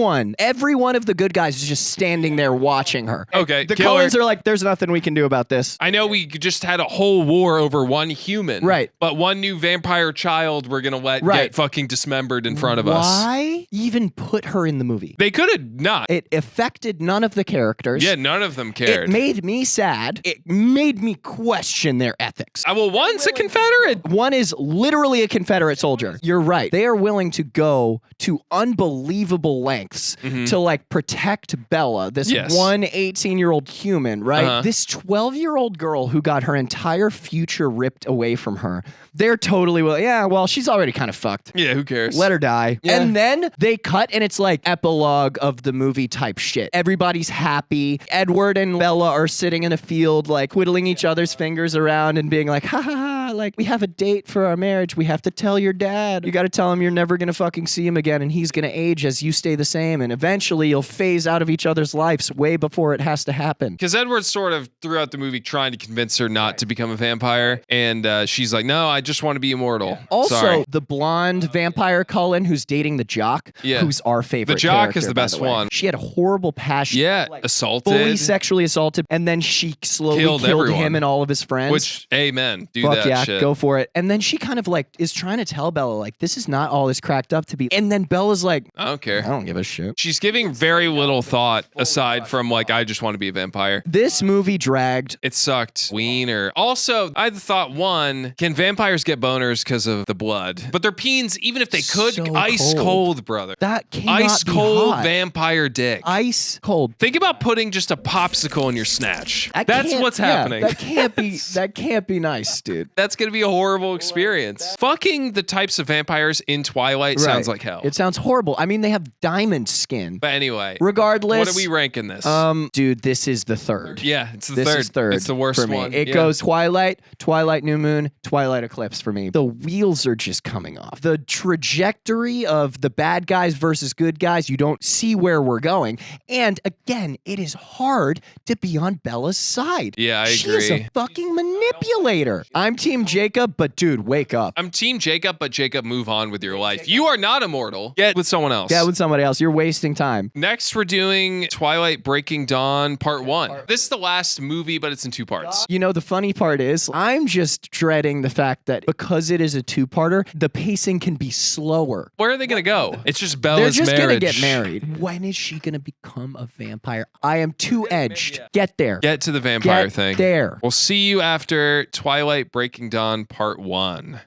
one of the good guys is just standing there watching her. Okay, The kill her. Cullens are like, there's nothing we can do about this. I know we just had a whole war over one human. Right. But one new vampire child we're going to let Right. get fucking dismembered in front of us. Why even put her in the movie? They could have not. It affected none of the characters. Yeah, none of them cared. It made me sad. It made me question their ethics. Well, one's a Confederate. One is literally a Confederate soldier. You're right. They are willing to go to unbelievable lengths to like protect Bella, this one 18-year-old human, right? This 12-year-old girl who got her entire future ripped away from her. They're totally well, she's already kind of fucked. Yeah, who cares? Let her die. Yeah. And then they cut and it's like epilogue of the movie type shit. Everybody's happy. Edward and Bella are sitting in a field like twiddling each other's fingers around and being like, ha ha ha, like we have a date for our marriage. We have to tell your dad. You got to tell him you're never going to fucking see him again and he's going to age as you stay the same and eventually you'll phase out of each other's lives way before it has to happen. Because Edward's sort of throughout the movie trying to convince her not to become a vampire. And she's like, no, I just want to be immortal. Also, Sorry. the blonde vampire Cullen who's dating the jock, who's our favorite The jock character, is the by best way. one. She had a horrible passion. Yeah, assaulted. Fully sexually assaulted, and then she slowly killed everyone. him and all of his friends. Which, amen. Do Fuck that yeah, shit. go for it. And then she kind of like is trying to tell Bella like this is not all it's cracked up to be. And then Bella's like, I don't care. I don't give a shit. She's giving very little thought aside from like, I just want to be a vampire. This movie dragged. It sucked. Wiener. Also, I thought one, can vampires get boners because of the blood? But their peens, even if they could, So ice cold. cold, brother. That cannot Ice be cold hot. vampire dick. Ice cold. Think about putting just a popsicle in your snatch. That That's can't- what's yeah, happening. that can't be nice, dude. That's gonna be a horrible experience. Fucking the types of vampires in Twilight sounds Right. like hell. It sounds horrible. I mean, they have diamond skin. But anyway, Regardless, what are we ranking this? Dude, this is the third. Yeah, it's the This third. is third. It's the worst for me. one. It Yeah. goes Twilight, Twilight New Moon, Twilight Eclipse for me. The wheels are just coming off. The trajectory of the bad guys versus good guys, you don't see where we're going. And again, it is hard to be on Bella's side. Yeah, I She is agree. a fucking manipulator. I'm Team Jacob, but dude, wake up. I'm Team Jacob, but Jacob, move on with your life. You are not immortal. Get with someone else. Yeah, with somebody else. You're wasting time. Next, we're doing Twilight Breaking Dawn Part 1. This is the last movie, but it's in 2 parts. You know, the funny part is, I'm just dreading the fact that because it is a two-parter, the pacing can be slower. Where are they going to go? It's just They're Bella's just marriage. gonna get married. When is she gonna become a vampire? I am too edged. Get there. Get to the vampire Get thing. there. We'll see you after Twilight Breaking Dawn Part 1.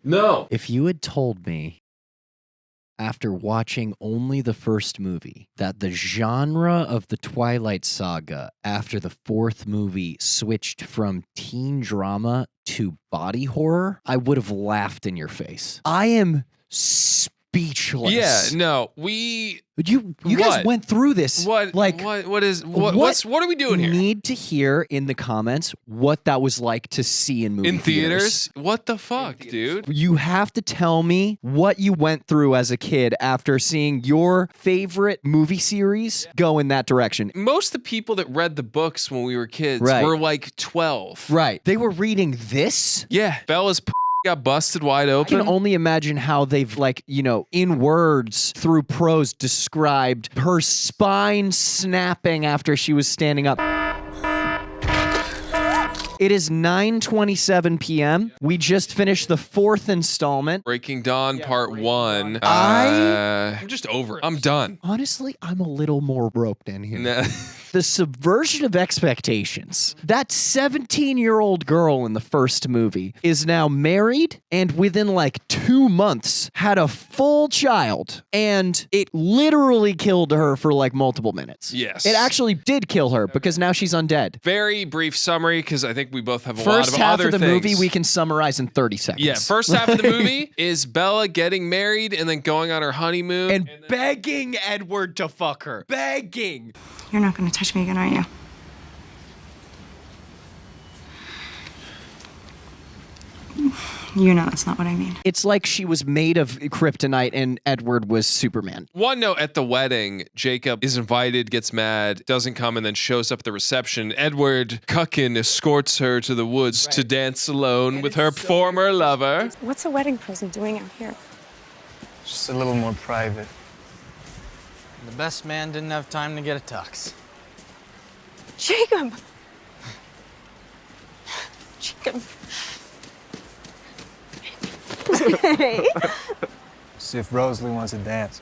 No. If you had told me after watching only the first movie that the genre of the Twilight Saga after the 4th movie switched from teen drama to body horror, I would have laughed in your face. I am speechless. Yeah, no, we. You guys What? went through this. What? Like, what are we doing here? Need to hear in the comments what that was like to see in movie In theaters? What the fuck, dude? You have to tell me what you went through as a kid after seeing your favorite movie series go in that direction. Most of the people that read the books when we were kids Right. were like 12. Right. They were reading this? Yeah. Bella's got busted wide I open. can only imagine how they've, like, you know, in words through prose described her spine snapping after she was standing up. It is 9:27 p.m. We just finished the 4th installment. Breaking Dawn Part 1. I'm just over it. I'm done. Honestly, I'm a little more roped in here. Nah. The subversion of expectations. That 17-year-old girl in the first movie is now married and within like 2 months had a full child, and it literally killed her for like multiple minutes. Yes. It actually did kill her because now she's undead. Very brief summary because I think we both have a lot First of half other of the things. movie we can summarize in 30 seconds. Yeah, first half of the movie is Bella getting married and then going on her honeymoon. And begging Edward to fuck her. Begging. You're not going to touch me again, are you? You know that's not what I mean. It's like she was made of kryptonite and Edward was Superman. One note, at the wedding, Jacob is invited, gets mad, doesn't come, and then shows up at the reception. Edward Cuckin escorts her to the woods to dance alone with her former lover. What's a wedding present doing out here? Just a little more private. The best man didn't have time to get a tux. Jacob! Jacob. Hey. See if Rosalie wants to dance.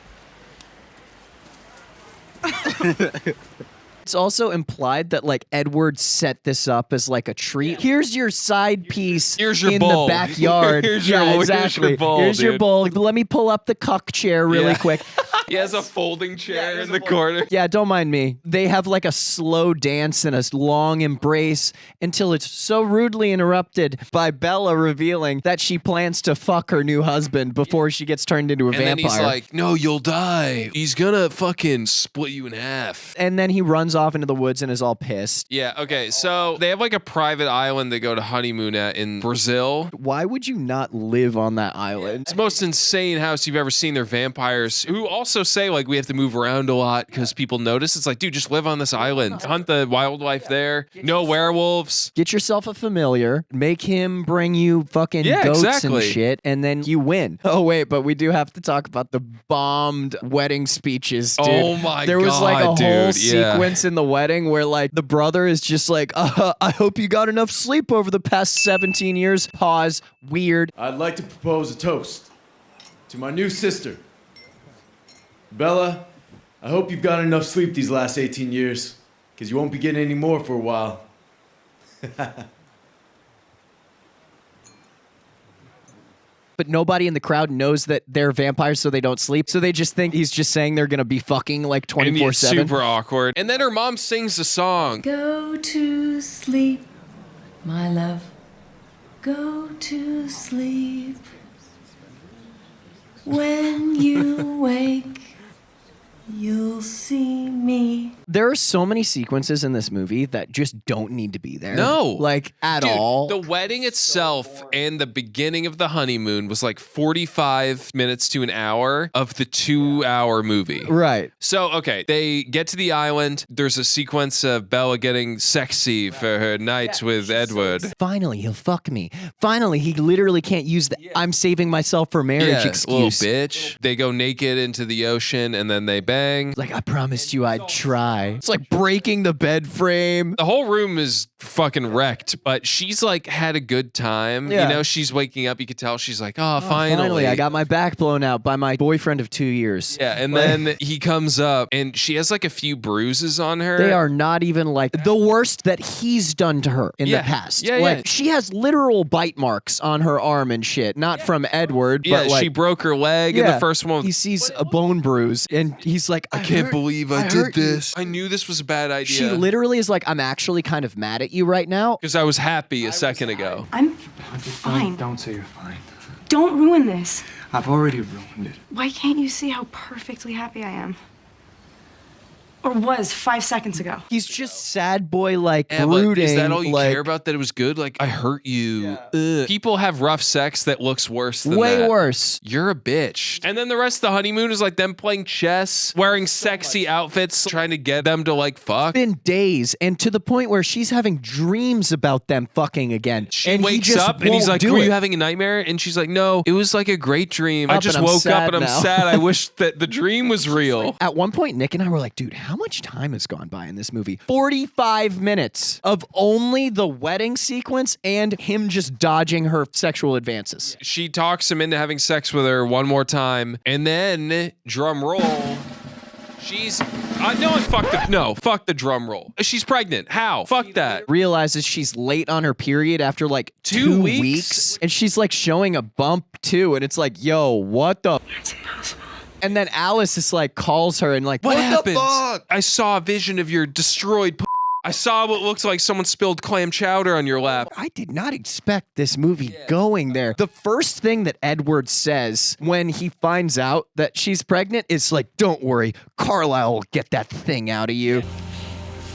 It's also implied that like Edward set this up as like a treat. Here's your side piece Here's your in bowl. the backyard. Here's your exactly. bowl, Here's your dude. bowl. Let me pull up the cuck chair really quick. He has a folding chair in the corner. Yeah, don't mind me. They have like a slow dance and a long embrace until it's so rudely interrupted by Bella revealing that she plans to fuck her new husband before she gets turned into a And vampire. then he's like, no, you'll die. He's gonna fucking split you in half. And then he runs off into the woods and is all pissed. Yeah, okay, so they have like a private island they go to honeymoon at in Brazil. Why would you not live on that island? It's the most insane house you've ever seen. They're vampires who also say like we have to move around a lot because people notice. It's like, dude, just live on this island. Hunt the wildlife there. No werewolves. Get yourself a familiar, make him bring you fucking goats exactly. and shit, and then you win. Oh wait, but we do have to talk about the bombed wedding speeches, dude. Oh my There was like a God, whole dude, yeah. sequence in the wedding where like the brother is just like, I hope you got enough sleep over the past 17 years. Pause. Weird. I'd like to propose a toast to my new sister. Bella, I hope you've got enough sleep these last 18 years, because you won't be getting any more for a while. But nobody in the crowd knows that they're vampires, so they don't sleep. So they just think he's just saying they're gonna be fucking like And it's 24/7. super awkward. And then her mom sings the song. Go to sleep, my love. Go to sleep. When you wake, you'll see me. There are so many sequences in this movie that just don't need to be there. No. Like, at Dude, all. The wedding itself and the beginning of the honeymoon was like 45 minutes to an hour of the 2-hour movie. Right. So, okay, they get to the island. There's a sequence of Bella getting sexy for her night with Edward. Finally, he'll fuck me. Finally, he literally can't use the I'm saving myself for marriage Yeah, little excuse. bitch. They go naked into the ocean and then they bang. Like, I promised you I'd try. It's like breaking the bed frame. The whole room is fucking wrecked, but she's like had a good time. Yeah. You know, she's waking up. You could tell she's like, oh, finally. I got my back blown out by my boyfriend of 2 years. Yeah, and Like- then he comes up and she has like a few bruises on her. They are not even like the worst that he's done to her in the past. Yeah, like yeah. she has literal bite marks on her arm and shit. Not from Edward, Yeah, but like she broke her leg in the first one. He sees a bone bruise and he's like, I can't believe I did hurt you." this. I knew this was a bad idea. She literally is like, I'm actually kind of mad at you right now. Because I was happy a second ago. I'm fine. Don't say you're fine. Don't ruin this. I've already ruined it. Why can't you see how perfectly happy I am? Or was 5 seconds ago. He's just sad boy, like, Yeah, brooding. but is that all you like, care about? That it was good? Like, I hurt you. Ugh. People have rough sex that looks worse than way that. worse. You're a bitch. And then the rest of the honeymoon is like them playing chess, wearing sexy outfits, trying to get them to like fuck. Been days, and to the point where she's having dreams about them fucking again. She and wakes he just up and he's won't like, do were it. you having a nightmare? And she's like, no, it was like a great dream. I Up just and I'm woke up sad and I'm now." sad. I wish that the dream was real. At one point, Nick and I were like, dude, how much time has gone by in this movie? 45 minutes of only the wedding sequence and him just dodging her sexual advances. She talks him into having sex with her one more time, and then, drum roll, she's... fuck the drum roll. She's pregnant. How? Fuck that. Realizes she's late on her period after like 2 weeks. And she's like showing a bump too. And it's like, yo, what the? It's impossible. And then Alice is like, calls her and like, What happened? the fuck? I saw a vision of your destroyed I saw what looks like someone spilled clam chowder on your lap. I did not expect this movie going there. The first thing that Edward says when he finds out that she's pregnant is like, don't worry, Carlisle will get that thing out of you.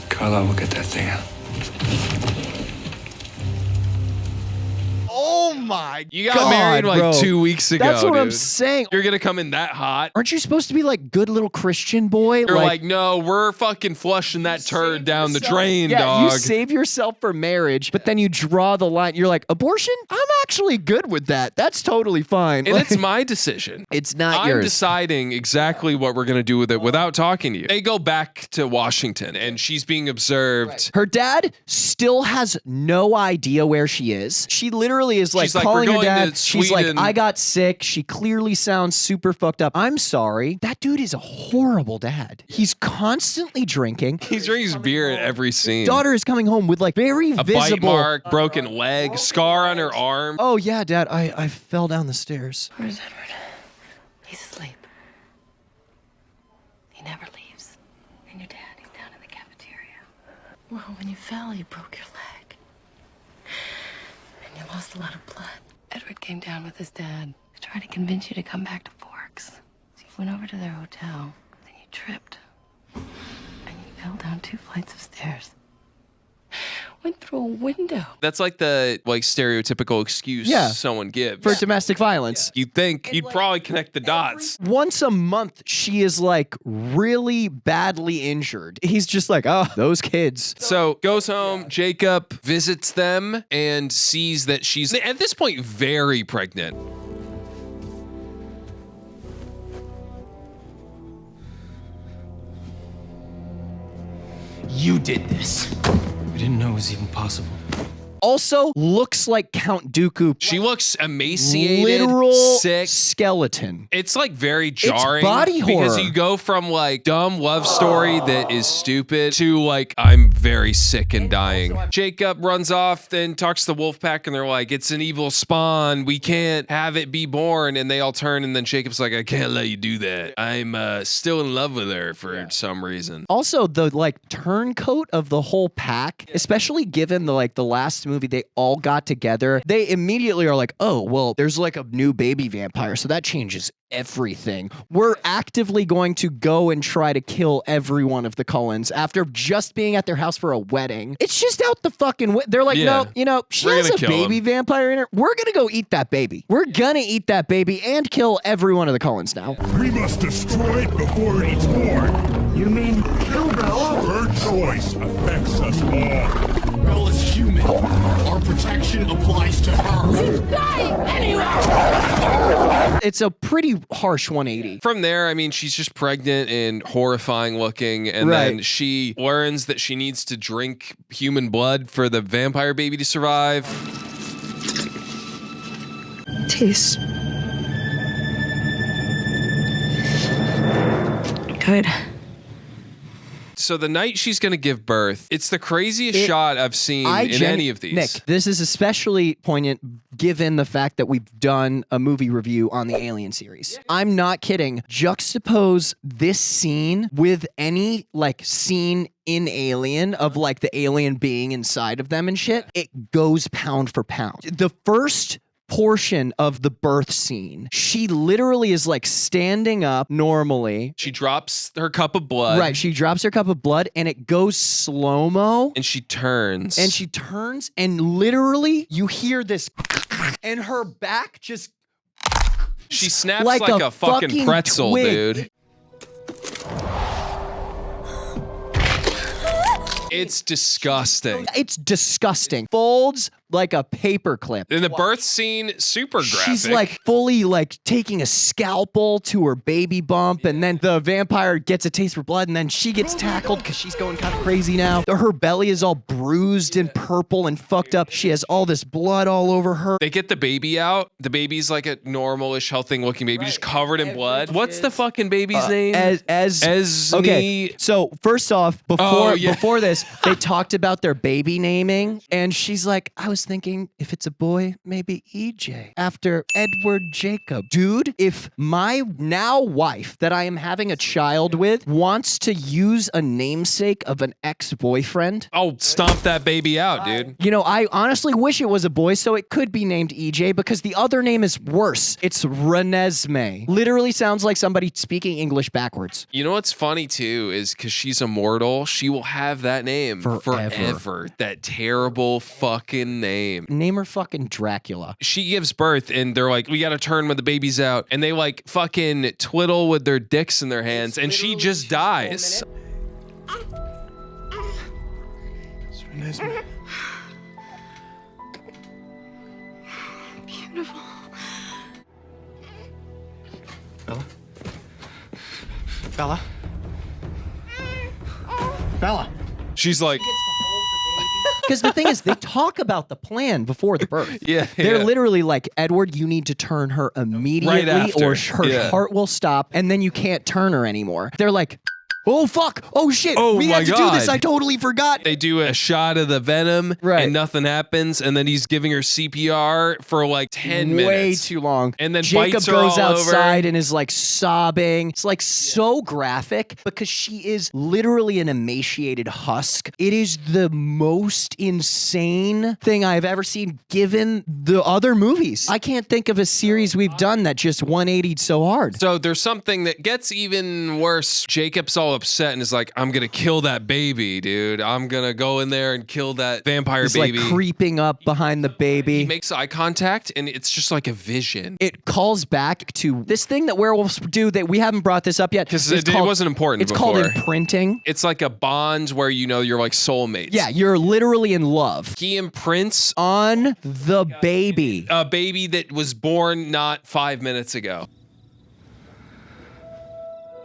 Carlisle will get that thing out. Oh my God. You got married like bro. 2 weeks ago. That's what I'm dude. saying. You're gonna come in that hot. Aren't you supposed to be like good little Christian boy? You're like, no, we're fucking flushing that turd down the drain, yeah, dog. you save yourself for marriage, but then you draw the line. You're like, abortion? I'm actually good with that. That's totally fine. And Like, it's my decision. It's not I'm yours. deciding exactly what we're going to do with it without talking to you. They go back to Washington and she's being observed. Her dad still has no idea where she is. She literally is like She's like, calling "We're her going dad. to She's like, Sweden." I got sick. She clearly sounds super fucked up. I'm sorry. That dude is a horrible dad. He's constantly drinking. He drinks beer at every scene. Daughter is coming home with like very A visible bite mark, broken leg, scar on her arm. Oh yeah, Dad, I fell down the stairs. Where's Edward? He's asleep. He never leaves. And your dad, he's down in the cafeteria. Well, when you fell, you broke your leg. And you lost a lot of blood. Edward came down with his dad to try to convince you to come back to Forks. So you went over to their hotel. Then you tripped. And you fell down 2 flights of stairs. Went through a window. That's like the stereotypical excuse someone gives. For domestic violence. You'd think you'd probably connect the dots. Once a month, she is like really badly injured. He's just like, oh, those kids. So goes home, Jacob visits them and sees that she's at this point very pregnant. You did this. We didn't know it was even possible. Also looks like Count Dooku. She looks emaciated, Literal sick. skeleton. It's like very jarring. body because horror. you go from like dumb love story that is stupid to like I'm very sick and dying. Jacob runs off, then talks to the wolf pack, and they're like, it's an evil spawn. We can't have it be born. And they all turn, and then Jacob's like, I can't let you do that. I'm still in love with her for some reason. Also, the like turncoat of the whole pack, especially given the last movie, they all got together. They immediately are like, oh, well, there's like a new baby vampire, so that changes everything. We're actively going to go and try to kill every one of the Cullens after just being at their house for a wedding. It's just out the fucking they're like, no, she We're has gonna a kill baby vampire in her. We're gonna go eat that baby. We're gonna eat that baby and kill every one of the Cullens now. We must destroy it before it's born. You mean kill Bella? Her choice affects us all. Bella's human. Our protection applies to her. She's dying anyway. It's a pretty harsh 180. From there, I mean, she's just pregnant and horrifying looking, and then she learns that she needs to drink human blood for the vampire baby to survive. Tastes good. So the night she's going to give birth, it's the craziest shot I've seen in any of these. Nick, this is especially poignant given the fact that we've done a movie review on the Alien series. I'm not kidding. Juxtapose this scene with any scene in Alien of the alien being inside of them and shit. It goes pound for pound. The first portion of the birth scene, she literally is like standing up normally. She drops her cup of blood. Right. She drops her cup of blood and it goes slow-mo. And she turns. And literally you hear this and her back just... She snaps like a fucking pretzel, twig. dude. It's disgusting. It's disgusting. Folds like a paper clip. In the birth scene, super graphic. She's like fully like taking a scalpel to her baby bump, and then the vampire gets a taste for blood, and then she gets tackled because she's going kind of crazy now. Her belly is all bruised and purple and fucked up. She has all this blood all over her. They get the baby out. The baby's like a normal-ish, healthy-looking baby, just covered in blood. What's the fucking baby's name? Okay, so first off, before this, they talked about their baby naming, and she's like, I was thinking if it's a boy, maybe EJ after Edward Jacob. Dude, if my now wife that I am having a child with wants to use a namesake of an ex-boyfriend, oh, stomp that baby out, dude. You know, I honestly wish it was a boy so it could be named EJ because the other name is worse. It's Renesmee. Literally sounds like somebody speaking English backwards. You know what's funny too is because she's immortal, she will have that name forever. That terrible fucking name. Name her fucking Dracula. She gives birth and they're like, we gotta turn when the baby's out. And they like fucking twiddle with their dicks in their hands and she just dies. Beautiful. Bella? Bella? Bella? She's like... Because the thing is, they talk about the plan before the birth. They're literally like, Edward, you need to turn her immediately or her heart will stop and then you can't turn her anymore. They're like, oh, fuck. Oh, shit. We had to do this. I totally forgot. They do a shot of the venom and nothing happens. And then he's giving her CPR for like 10 minutes. Way too long. And then Jacob bites her goes all outside over. and is like sobbing. It's like so graphic because she is literally an emaciated husk. It is the most insane thing I've ever seen given the other movies. I can't think of a series we've done that just 180'd so hard. So there's something that gets even worse. Jacob's all upset and is like, I'm gonna kill that baby, dude. I'm gonna go in there and kill that vampire He's baby. like creeping up behind the baby. He makes eye contact and it's just like a vision. It calls back to this thing that werewolves do that we haven't brought this up yet. Because it wasn't important It's before. called imprinting. It's like a bond where you know you're like soulmates. Yeah, you're literally in love. He imprints on the baby. A baby that was born not 5 minutes ago.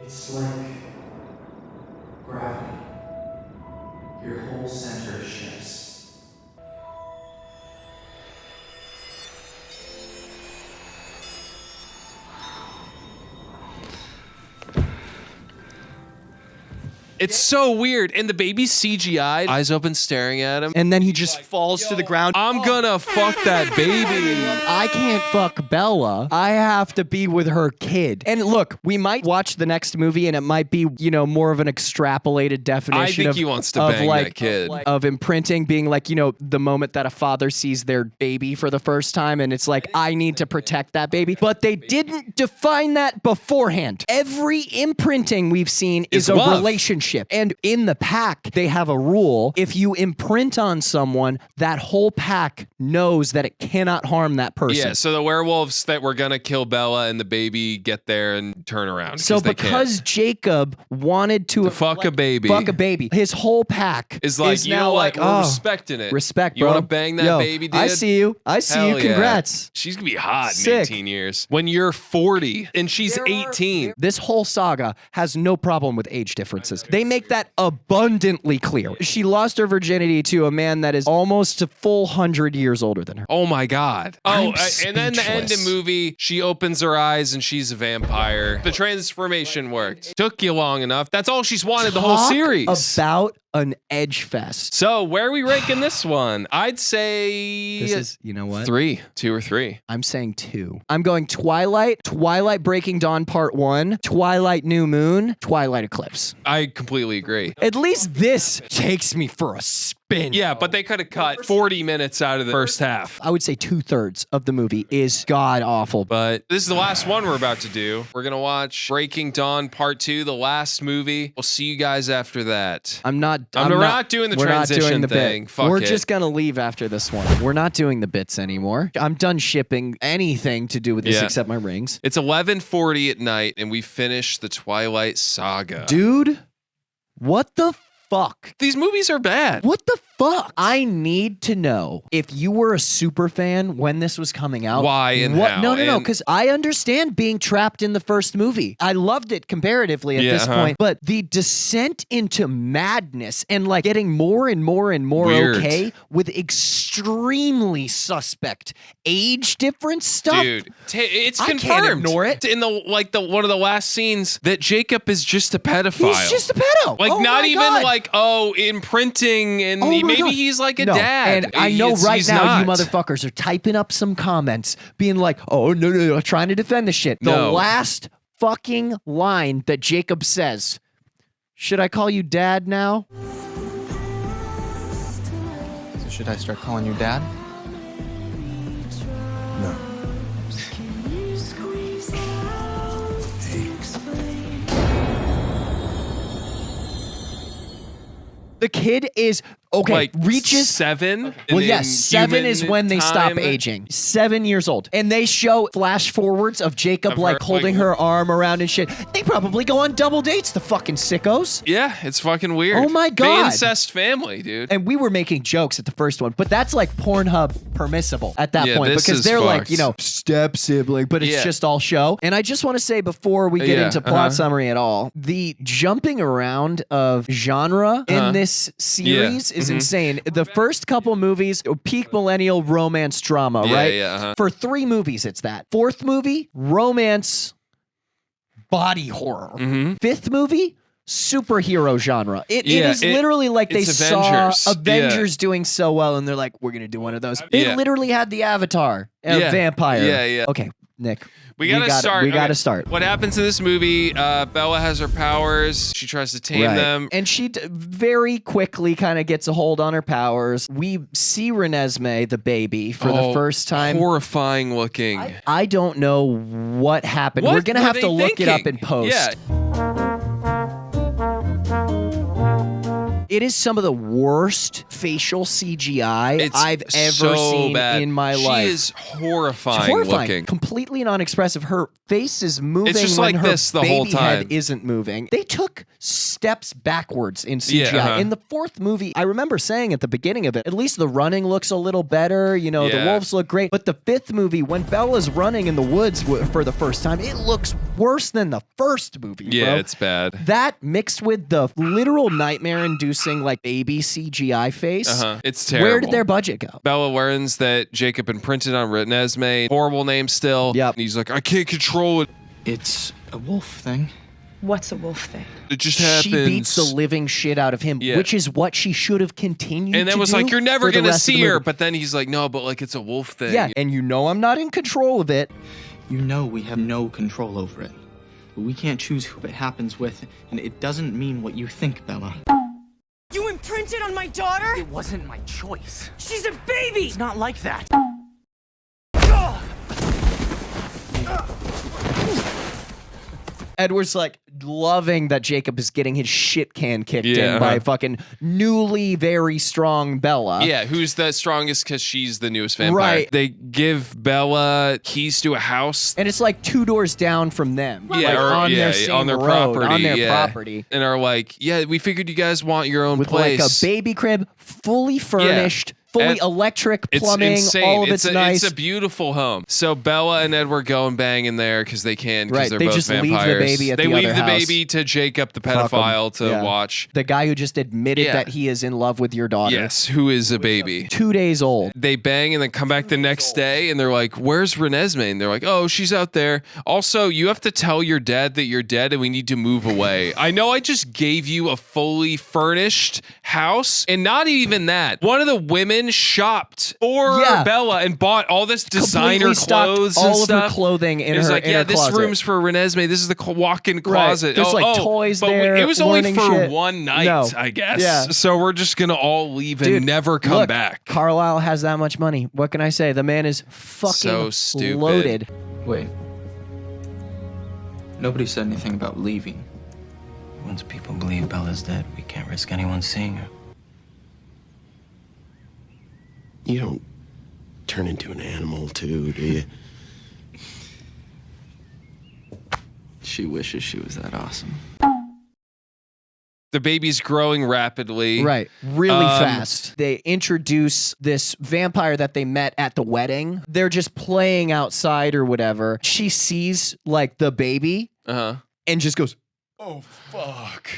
It's like gravity. Your whole center shifts. It's so weird. And the baby's CGI'd, eyes open staring at him. And then he just falls to the ground. I'm gonna fuck that baby. I can't fuck Bella. I have to be with her kid. And look, we might watch the next movie and it might be, you know, more of an extrapolated definition I think of, he wants to bang that kid. Of imprinting being like, you know, the moment that a father sees their baby for the first time and it's like, I need to protect that baby. But they didn't define that beforehand. Every imprinting we've seen is a love. relationship. And in the pack, they have a rule. If you imprint on someone, that whole pack knows that it cannot harm that person. Yeah, so the werewolves that were gonna kill Bella and the baby get there and turn around. So they because can't. Jacob wanted to fuck a baby. Fuck a baby. His whole pack is like, is you now know like, what? We're oh, respecting it. Respect, You bro. wanna bang that Yo, baby, dude? I see you. I see you. Hell yeah. Congrats. She's gonna be hot Sick. in 18 years. When you're 40 and she's 18. This whole saga has no problem with age differences. They make that abundantly clear. She lost her virginity to a man that is almost a full 100 years older than her. Oh my God. I'm And then the end of speechless. the movie, she opens her eyes and she's a vampire. The transformation worked. Took you long enough. That's all she's wanted the whole Talk series. About an edge fest. So where are we ranking this one? I'd say This is, you know what? 3, 2 or 3. I'm saying 2. I'm going Twilight, Twilight Breaking Dawn Part 1, Twilight New Moon, Twilight Eclipse. I completely agree. At least this takes me for a spin. ripping. Yeah, but they could have cut 40 minutes out of the first half. I would say 2/3 of the movie is god awful. But this is the last one we're about to do. We're going to watch Breaking Dawn Part 2, the last movie. We'll see you guys after that. We're not doing the transition thing. Fuck We're it. just gonna leave after this one. We're not doing the bits anymore. I'm done shipping anything to do with this except my rings. It's 11:40 at night, and we finished the Twilight Saga. Dude, what the fuck? These movies are bad. What the fuck? I need to know if you were a super fan when this was coming out. Why and how? No, because I understand being trapped in the first movie. I loved it comparatively at this point, but the descent into madness and like getting more and more and more okay with extremely suspect age difference stuff. Dude, it's I confirmed. can't ignore it. In the one of the last scenes that Jacob is just a pedophile. He's just a pedo. Like not even like imprinting and maybe he's like a dad. And I know right now you motherfuckers are typing up some comments being like, oh, no, trying to defend the shit. The last fucking line that Jacob says, should I call you dad now? So should I start calling you dad? No. The kid is reaches 7. Well, yes, 7 is when they stop aging. 7 years old, and they show flash forwards of Jacob holding her arm around and shit. They probably go on double dates. The fucking sickos. Yeah, it's fucking weird. Oh my god, the incest family, dude. And we were making jokes at the first one, but that's like Pornhub permissible at that point because they're fucked. like step sibling, but it's just all show. And I just want to say before we get into plot summary at all, the jumping around of genre in this series is insane. The first couple movies, peak millennial romance drama, right? For 3 movies, it's that. 4th movie, romance, body horror. 5th movie, superhero genre. It is literally like they saw Avengers doing so well, and they're like, we're gonna do one of those. They literally had the Avatar, vampire. Yeah. Okay, Nick. We gotta start. We gotta start. What happens in this movie? Bella has her powers. She tries to tame them. And she very quickly kind of gets a hold on her powers. We see Renesmee, the baby, for the first time. Horrifying looking. I don't know what happened. We're going to have to look it up in post. Yeah. It is some of the worst facial CGI I've ever so seen bad. in my life. She is horrifying looking. Completely non-expressive. Her face is moving it's just when like her this the baby whole time. head isn't moving. They took steps backwards in CGI. In the 4th movie, I remember saying at the beginning of it, at least the running looks a little better. You know, the wolves look great. But the 5th movie, when Bella's running in the woods for the first time, it looks worse than the first movie, bro. It's bad. That mixed with the literal nightmare-inducing like baby CGI face. It's terrible. Where did their budget go? Bella learns that Jacob imprinted on Renesmee. Horrible name still. Yep. And he's like, I can't control it. It's a wolf thing. What's a wolf thing? It just happens. She beats the living shit out of him, which is what she should have continued and then to was do like, you're never for the going to rest of see the her. movie. But then he's like, no, but like it's a wolf thing. Yeah, and you know I'm not in control of it. You know we have no control over it. But we can't choose who it happens with, and it doesn't mean what you think, Bella. You imprinted on my daughter? It wasn't my choice. She's a baby! It's not like that. Edward's like loving that Jacob is getting his shit can kicked in by fucking newly very strong Bella. Yeah, who's the strongest because she's the newest vampire. Right. They give Bella keys to a house. And it's like 2 doors down from them. Yeah, like on their property. On their property. And are like, yeah, we figured you guys want your own with place. like a baby crib, fully furnished. Fully electric, plumbing, it's insane. all of it's nice. It's a beautiful home. So Bella and Edward go and bang in there because they can, because they're they both just vampires. leave the baby at they the leave other the house. baby to Jacob, the pedophile, to watch. The guy who just admitted that he is in love with your daughter. Yes, who is a baby. 2 days old. They bang and then come back the next day and they're like, where's Renesmee? And they're like, oh, she's out there. Also, you have to tell your dad that you're dead and we need to move away. I know I just gave you a fully furnished house, and not even that. One of the women woman shopped for Bella and bought all this designer Completely stocked clothes and all of stuff. her clothing in it was her like, in her this closet. room's for Renesmee. This is the walk-in closet. There's toys but there. It was only learning for shit. one night, No. I guess. Yeah. So we're just gonna all leave and never come look, back. Carlisle has that much money. What can I say? The man is fucking So stupid. loaded. Wait. Nobody said anything about leaving. Once people believe Bella's dead, we can't risk anyone seeing her. You don't turn into an animal, too, do you? She wishes she was that awesome. The baby's growing rapidly. Right. Really fast. They introduce this vampire that they met at the wedding. They're just playing outside or whatever. She sees like the baby and just goes, "Oh, fuck."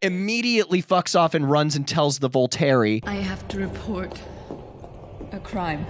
immediately fucks off and runs and tells the Volturi. I have to report a crime.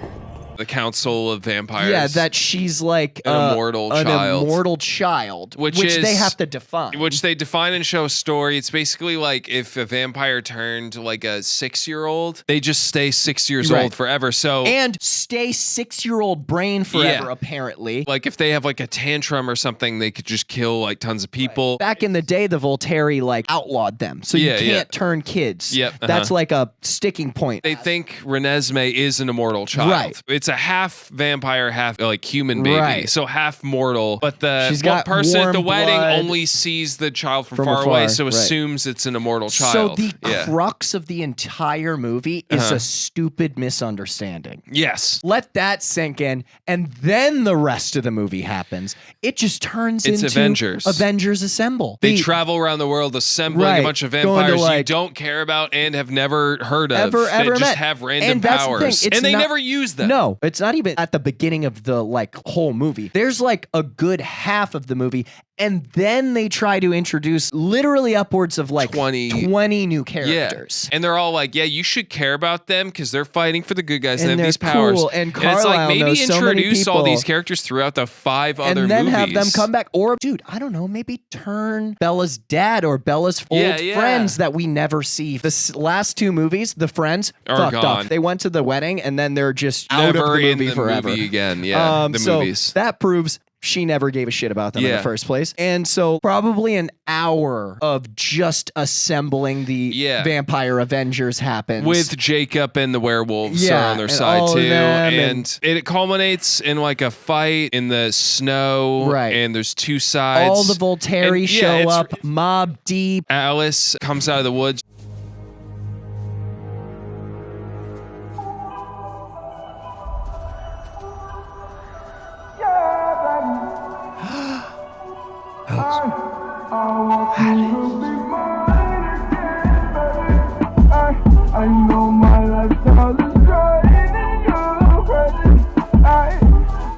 The Council of Vampires. Yeah, that she's like an immortal child. Which they have to define. Which they define and show a story. It's basically like if a vampire turned like a 6-year-old, they just stay 6 years old forever. So and stay 6-year-old brain forever, apparently. Like if they have like a tantrum or something, they could just kill like tons of people. Back in the day, the Volturi like outlawed them, so you can't turn kids. Yep. That's like a sticking point. They think Renesmee is an immortal child. Right. It's a half vampire, half like human baby. Right. So half mortal. But the She's one got person at the warm wedding blood only sees the child from from far afar, away, so right. assumes it's an immortal So child. the crux of the entire movie is a stupid misunderstanding. Yes. Let that sink in, and then the rest of the movie happens. It just turns It's into Avengers. Avengers Assemble. They travel around the world assembling a bunch of going to, vampires you like- don't care about and have never heard of. ever that just met. have random And that's the thing, powers. it's And they not- never use them. No, it's not even at the beginning of the like whole movie. There's like a good half of the movie, and then they try to introduce literally upwards of like 20 new characters. Yeah. And they're all like, yeah, you should care about them because they're fighting for the good guys and, And they have they're these powers. cool, and it's Carlisle like maybe knows so many introduce all people. these characters throughout the 5 other And then movies. have them come back, or dude, I don't know, maybe turn Bella's dad or Bella's old friends that we never see. The last 2 movies, the friends Are fucked gone. off. They went to the wedding and then they're just out Never of the in movie the forever. movie again. Yeah, the so movies. that proves she never gave a shit about them in the first place. And so probably an hour of just assembling the vampire Avengers happens. With Jacob and the werewolves are on their and side all of too. them, And it culminates in like a fight in the snow. Right. And there's 2 sides. all the Volturi And, show it's- up, mob deep. Alice comes out of the woods.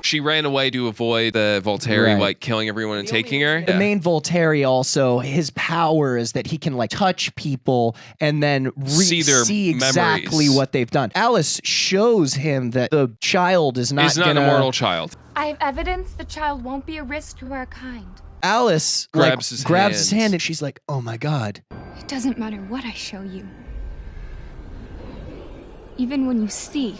She ran away to avoid the Volturi Right. like killing everyone and taking her. The main Volturi also, his power is that he can like touch people and then See their exactly memories. what they've done. Alice shows him that the child is not He's not gonna, an immortal child. I have evidence the child won't be a risk to our kind. Alice Grabs like, his his hand and she's like, oh my God. It doesn't matter what I show you. Even when you see,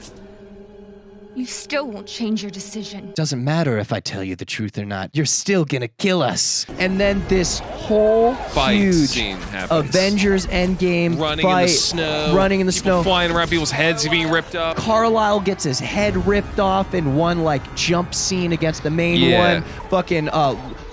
you still won't change your decision. Doesn't matter if I tell you the truth or not. You're still gonna kill us. And then this whole Fight huge scene happens. Avengers Endgame Running fight, in the snow. running in the people snow. Flying around, people's heads being ripped up. Carlisle gets his head ripped off in one like jump scene against the main one. Fucking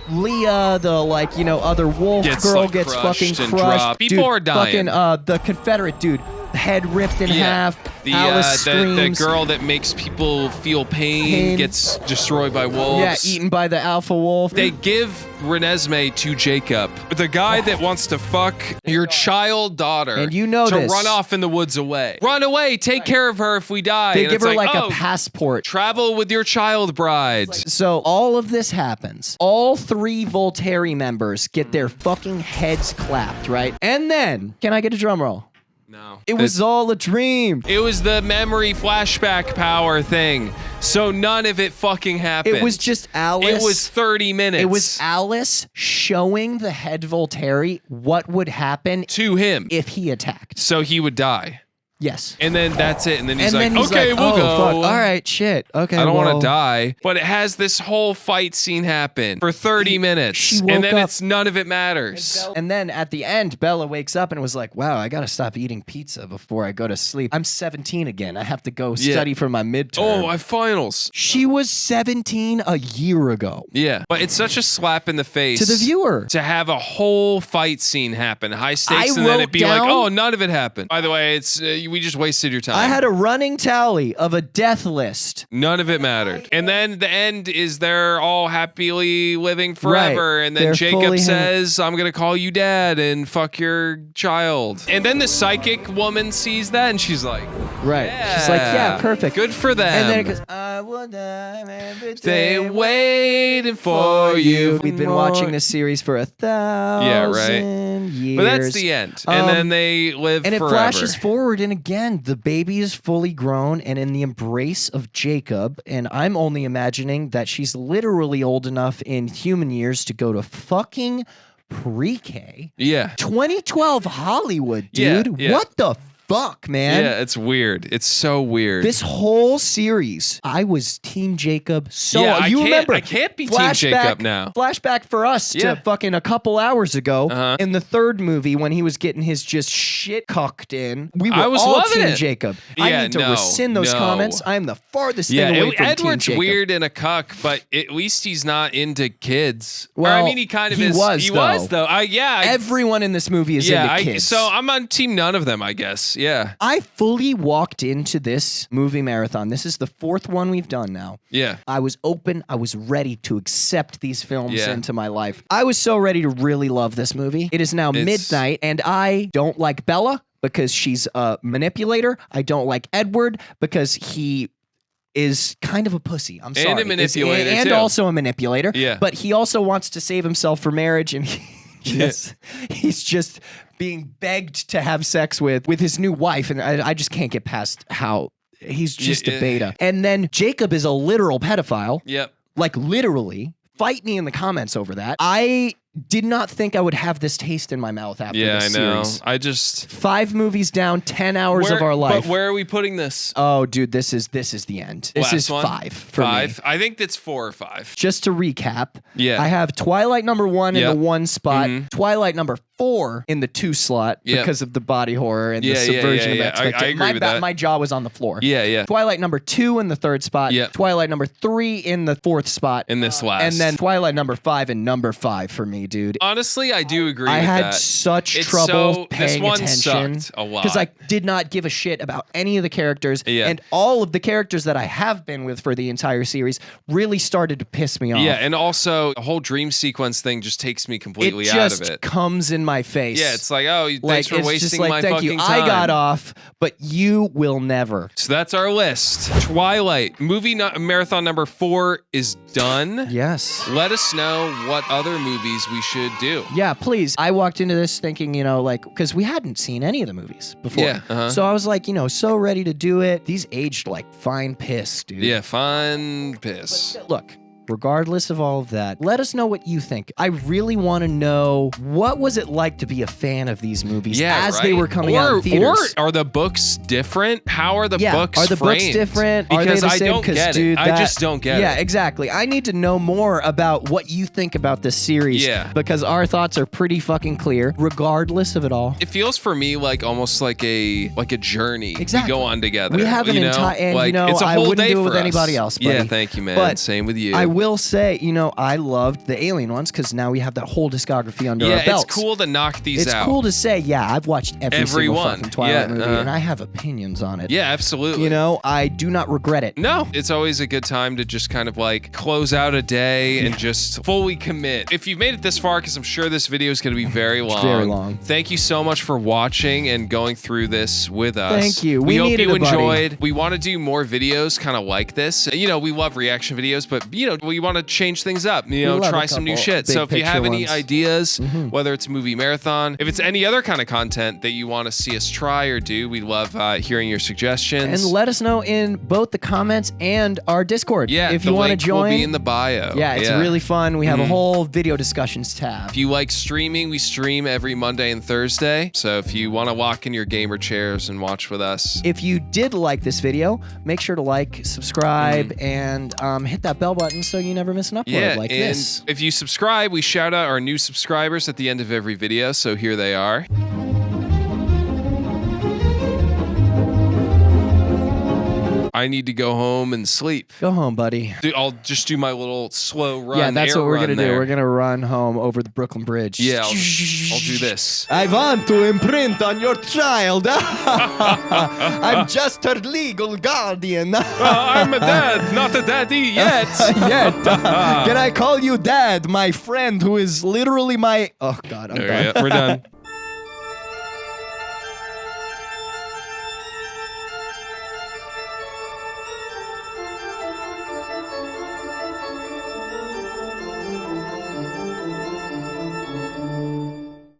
Leah, the like, you know, other wolf girl like, gets fucking crushed and crushed. dropped. People are dying. Fucking the Confederate dude, head ripped in half. The, Alice the screams. girl that makes people feel pain gets destroyed by wolves. Yeah, eaten by the alpha wolf. They give Renesmee to Jacob, the guy that wants to fuck your child daughter, And you know to this. run off in the woods away. Run away, take care of her if we die. They And give it's her like oh, a passport. travel with your child bride. So all of this happens. All 3 Volturi members get their fucking heads clapped, right? And then, can I get a drum roll? No. It was all a dream. It was the memory flashback power thing. So none of it fucking happened. It was just Alice. It was 30 minutes. It was Alice showing the head Volturi what would happen to him if he attacked. So he would die. Yes. And then that's it. And then he's and like, then he's okay, like, we'll oh, go. Fuck. All right, shit. Okay, I don't well, want to die. But it has this whole fight scene happen for 30 minutes. woke And then up- it's none of it matters. And then at the end, Bella wakes up and was like, wow, I got to stop eating pizza before I go to sleep. I'm 17 again. I have to go study for my midterm. Oh, I have finals. She was 17 a year ago. Yeah. But it's such a slap in the face. To the viewer. To have a whole fight scene happen, high stakes, I and then wrote it be like, down- oh, none of it happened. By the way, it's we just wasted your time. I had a running tally of a death list. None of it mattered. And then the end is they're all happily living forever. Right. And then They're Jacob fully says, I'm going to call you dad and fuck your child. And then the psychic woman sees that and she's like, right. She's like, yeah, perfect. Good for them. And then it goes, I will die every They day waiting for you. We've been watching this series for 1,000 years. But that's the end. And then they live and forever. it flashes forward, and again, the baby is fully grown and in the embrace of Jacob. And I'm only imagining that she's literally old enough in human years to go to fucking pre-K. Yeah. 2012 Hollywood, dude. Yeah. What the fuck, man? Yeah, it's weird. It's so weird. This whole series, I was Team Jacob. So Yeah, I you can't- remember? I can't be Team Jacob now. Flashback for us Yeah. to fucking a couple hours ago in the third movie when he was getting his just shit cucked in. We were I was all loving Team it. Jacob. I Yeah, need to no, rescind those no. comments. I am the farthest Yeah, thing away from Edward's Team Jacob. weird in a cuck, but at least he's not into kids. Or, Well, I mean, he kind of he is. was, He though. was though. Everyone in this movie is into kids. So I'm on team none of them, I guess. Yeah. I fully walked into this movie marathon. This is the fourth one we've done now. Yeah. I was open. I was ready to accept these films Yeah. into my life. I was so ready to really love this movie. It is now midnight, and I don't like Bella because she's a manipulator. I don't like Edward because he is kind of a pussy. I'm sorry. And a manipulator, and too. also a manipulator. Yeah. But he also wants to save himself for marriage, and he's just being begged to have sex with his new wife, and I just can't get past how he's just a beta. And then Jacob is a literal pedophile. Yep. Like literally. Fight me in the comments over that. I did not think I would have this taste in my mouth after Yeah, I this know. series. I just 5 movies down, 10 hours of our life. But where are we putting this? Oh, dude, this is the end. This Last is one? 5 for me. 5. I think that's 4 or 5. Just to recap, Yeah. I have Twilight number 1 in Yep. the 1 spot, Mhm. Twilight number 4 in the 2 slot Yep. because of the body horror and Yeah, the yeah, subversion yeah, of yeah. I expectation. agree with that. My jaw was on the floor. Yeah, yeah. Twilight number 2 in the 3rd spot. Yep. Twilight number 3 in the 4th spot. In this last. And then Twilight number 5 and number 5 for me, dude. Honestly, I do agree I with had that. such It's trouble so, paying this one attention sucked a lot. because I did not give a shit about any of the characters, Yeah. and all of the characters that I have been with for the entire series really started to piss me off. Yeah, and also the whole dream sequence thing just takes me completely it out just of it. comes in my face. Yeah, it's like, oh, thanks like, for it's wasting just like, my thank fucking you. time. I got off, but you will never. So that's our list. Twilight movie marathon number 4 is done. Yes. Let us know what other movies we should do. Yeah, please. I walked into this thinking, like, because we hadn't seen any of the movies before. Yeah, uh-huh. So I was like, so ready to do it. These aged like fine piss, dude. Yeah, fun piss. Look, regardless of all of that, let us know what you think. I really want to know, what was it like to be a fan of these movies as they were coming out in theaters? Or are the books different? How are the books Are the framed? books different? Are Because they the I same? don't 'Cause, get dude, it. I just don't get it. Yeah, exactly. I need to know more about what you think about this series. Yeah. Because our thoughts are pretty fucking clear, regardless of it all. It feels for me like almost like a journey Exactly. we go on together. We have an you know? entire, and like, it's a I whole wouldn't day do it with for anybody us. else. Buddy. Yeah, thank you, man. But Same with you. I will say, I loved the Alien ones because now we have that whole discography under our Yeah, belts. it's cool to knock these It's out. cool to say, yeah, I've watched every single one. fucking Twilight Yeah, movie, uh-huh. and I have opinions on it. Yeah, absolutely. I do not regret it. No, it's always a good time to just kind of like close out a day and just fully commit. If you've made it this far, because I'm sure this video is going to be very long. very long. Thank you so much for watching and going through this with us. Thank you. We hope needed you a buddy. enjoyed. We want to do more videos kind of like this. We love reaction videos, but we want to change things up, We love try a some new couple shit. big So if you have picture any ones. ideas, whether it's movie marathon, if it's any other kind of content that you want to see us try or do, we love hearing your suggestions. And let us know in both the comments and our Discord. Yeah, if the you want to link join. will be in the bio. Yeah, it's really fun. We have a whole video discussions tab. If you like streaming, we stream every Monday and Thursday. So if you want to walk in your gamer chairs and watch with us. If you did like this video, make sure to like, subscribe, and hit that bell button so you never miss an upload like and this. if you subscribe, we shout out our new subscribers at the end of every video. So here they are. I need to go home and sleep. Go home, buddy. I'll just do my little slow run. Yeah, that's air what we're run going to do. there. We're going to run home over the Brooklyn Bridge. Yeah, I'll do this. I want to imprint on your child. I'm just her legal guardian. I'm a dad, not a daddy yet. Can I call you dad, my friend who is literally my... Oh, God, I'm done. We're done.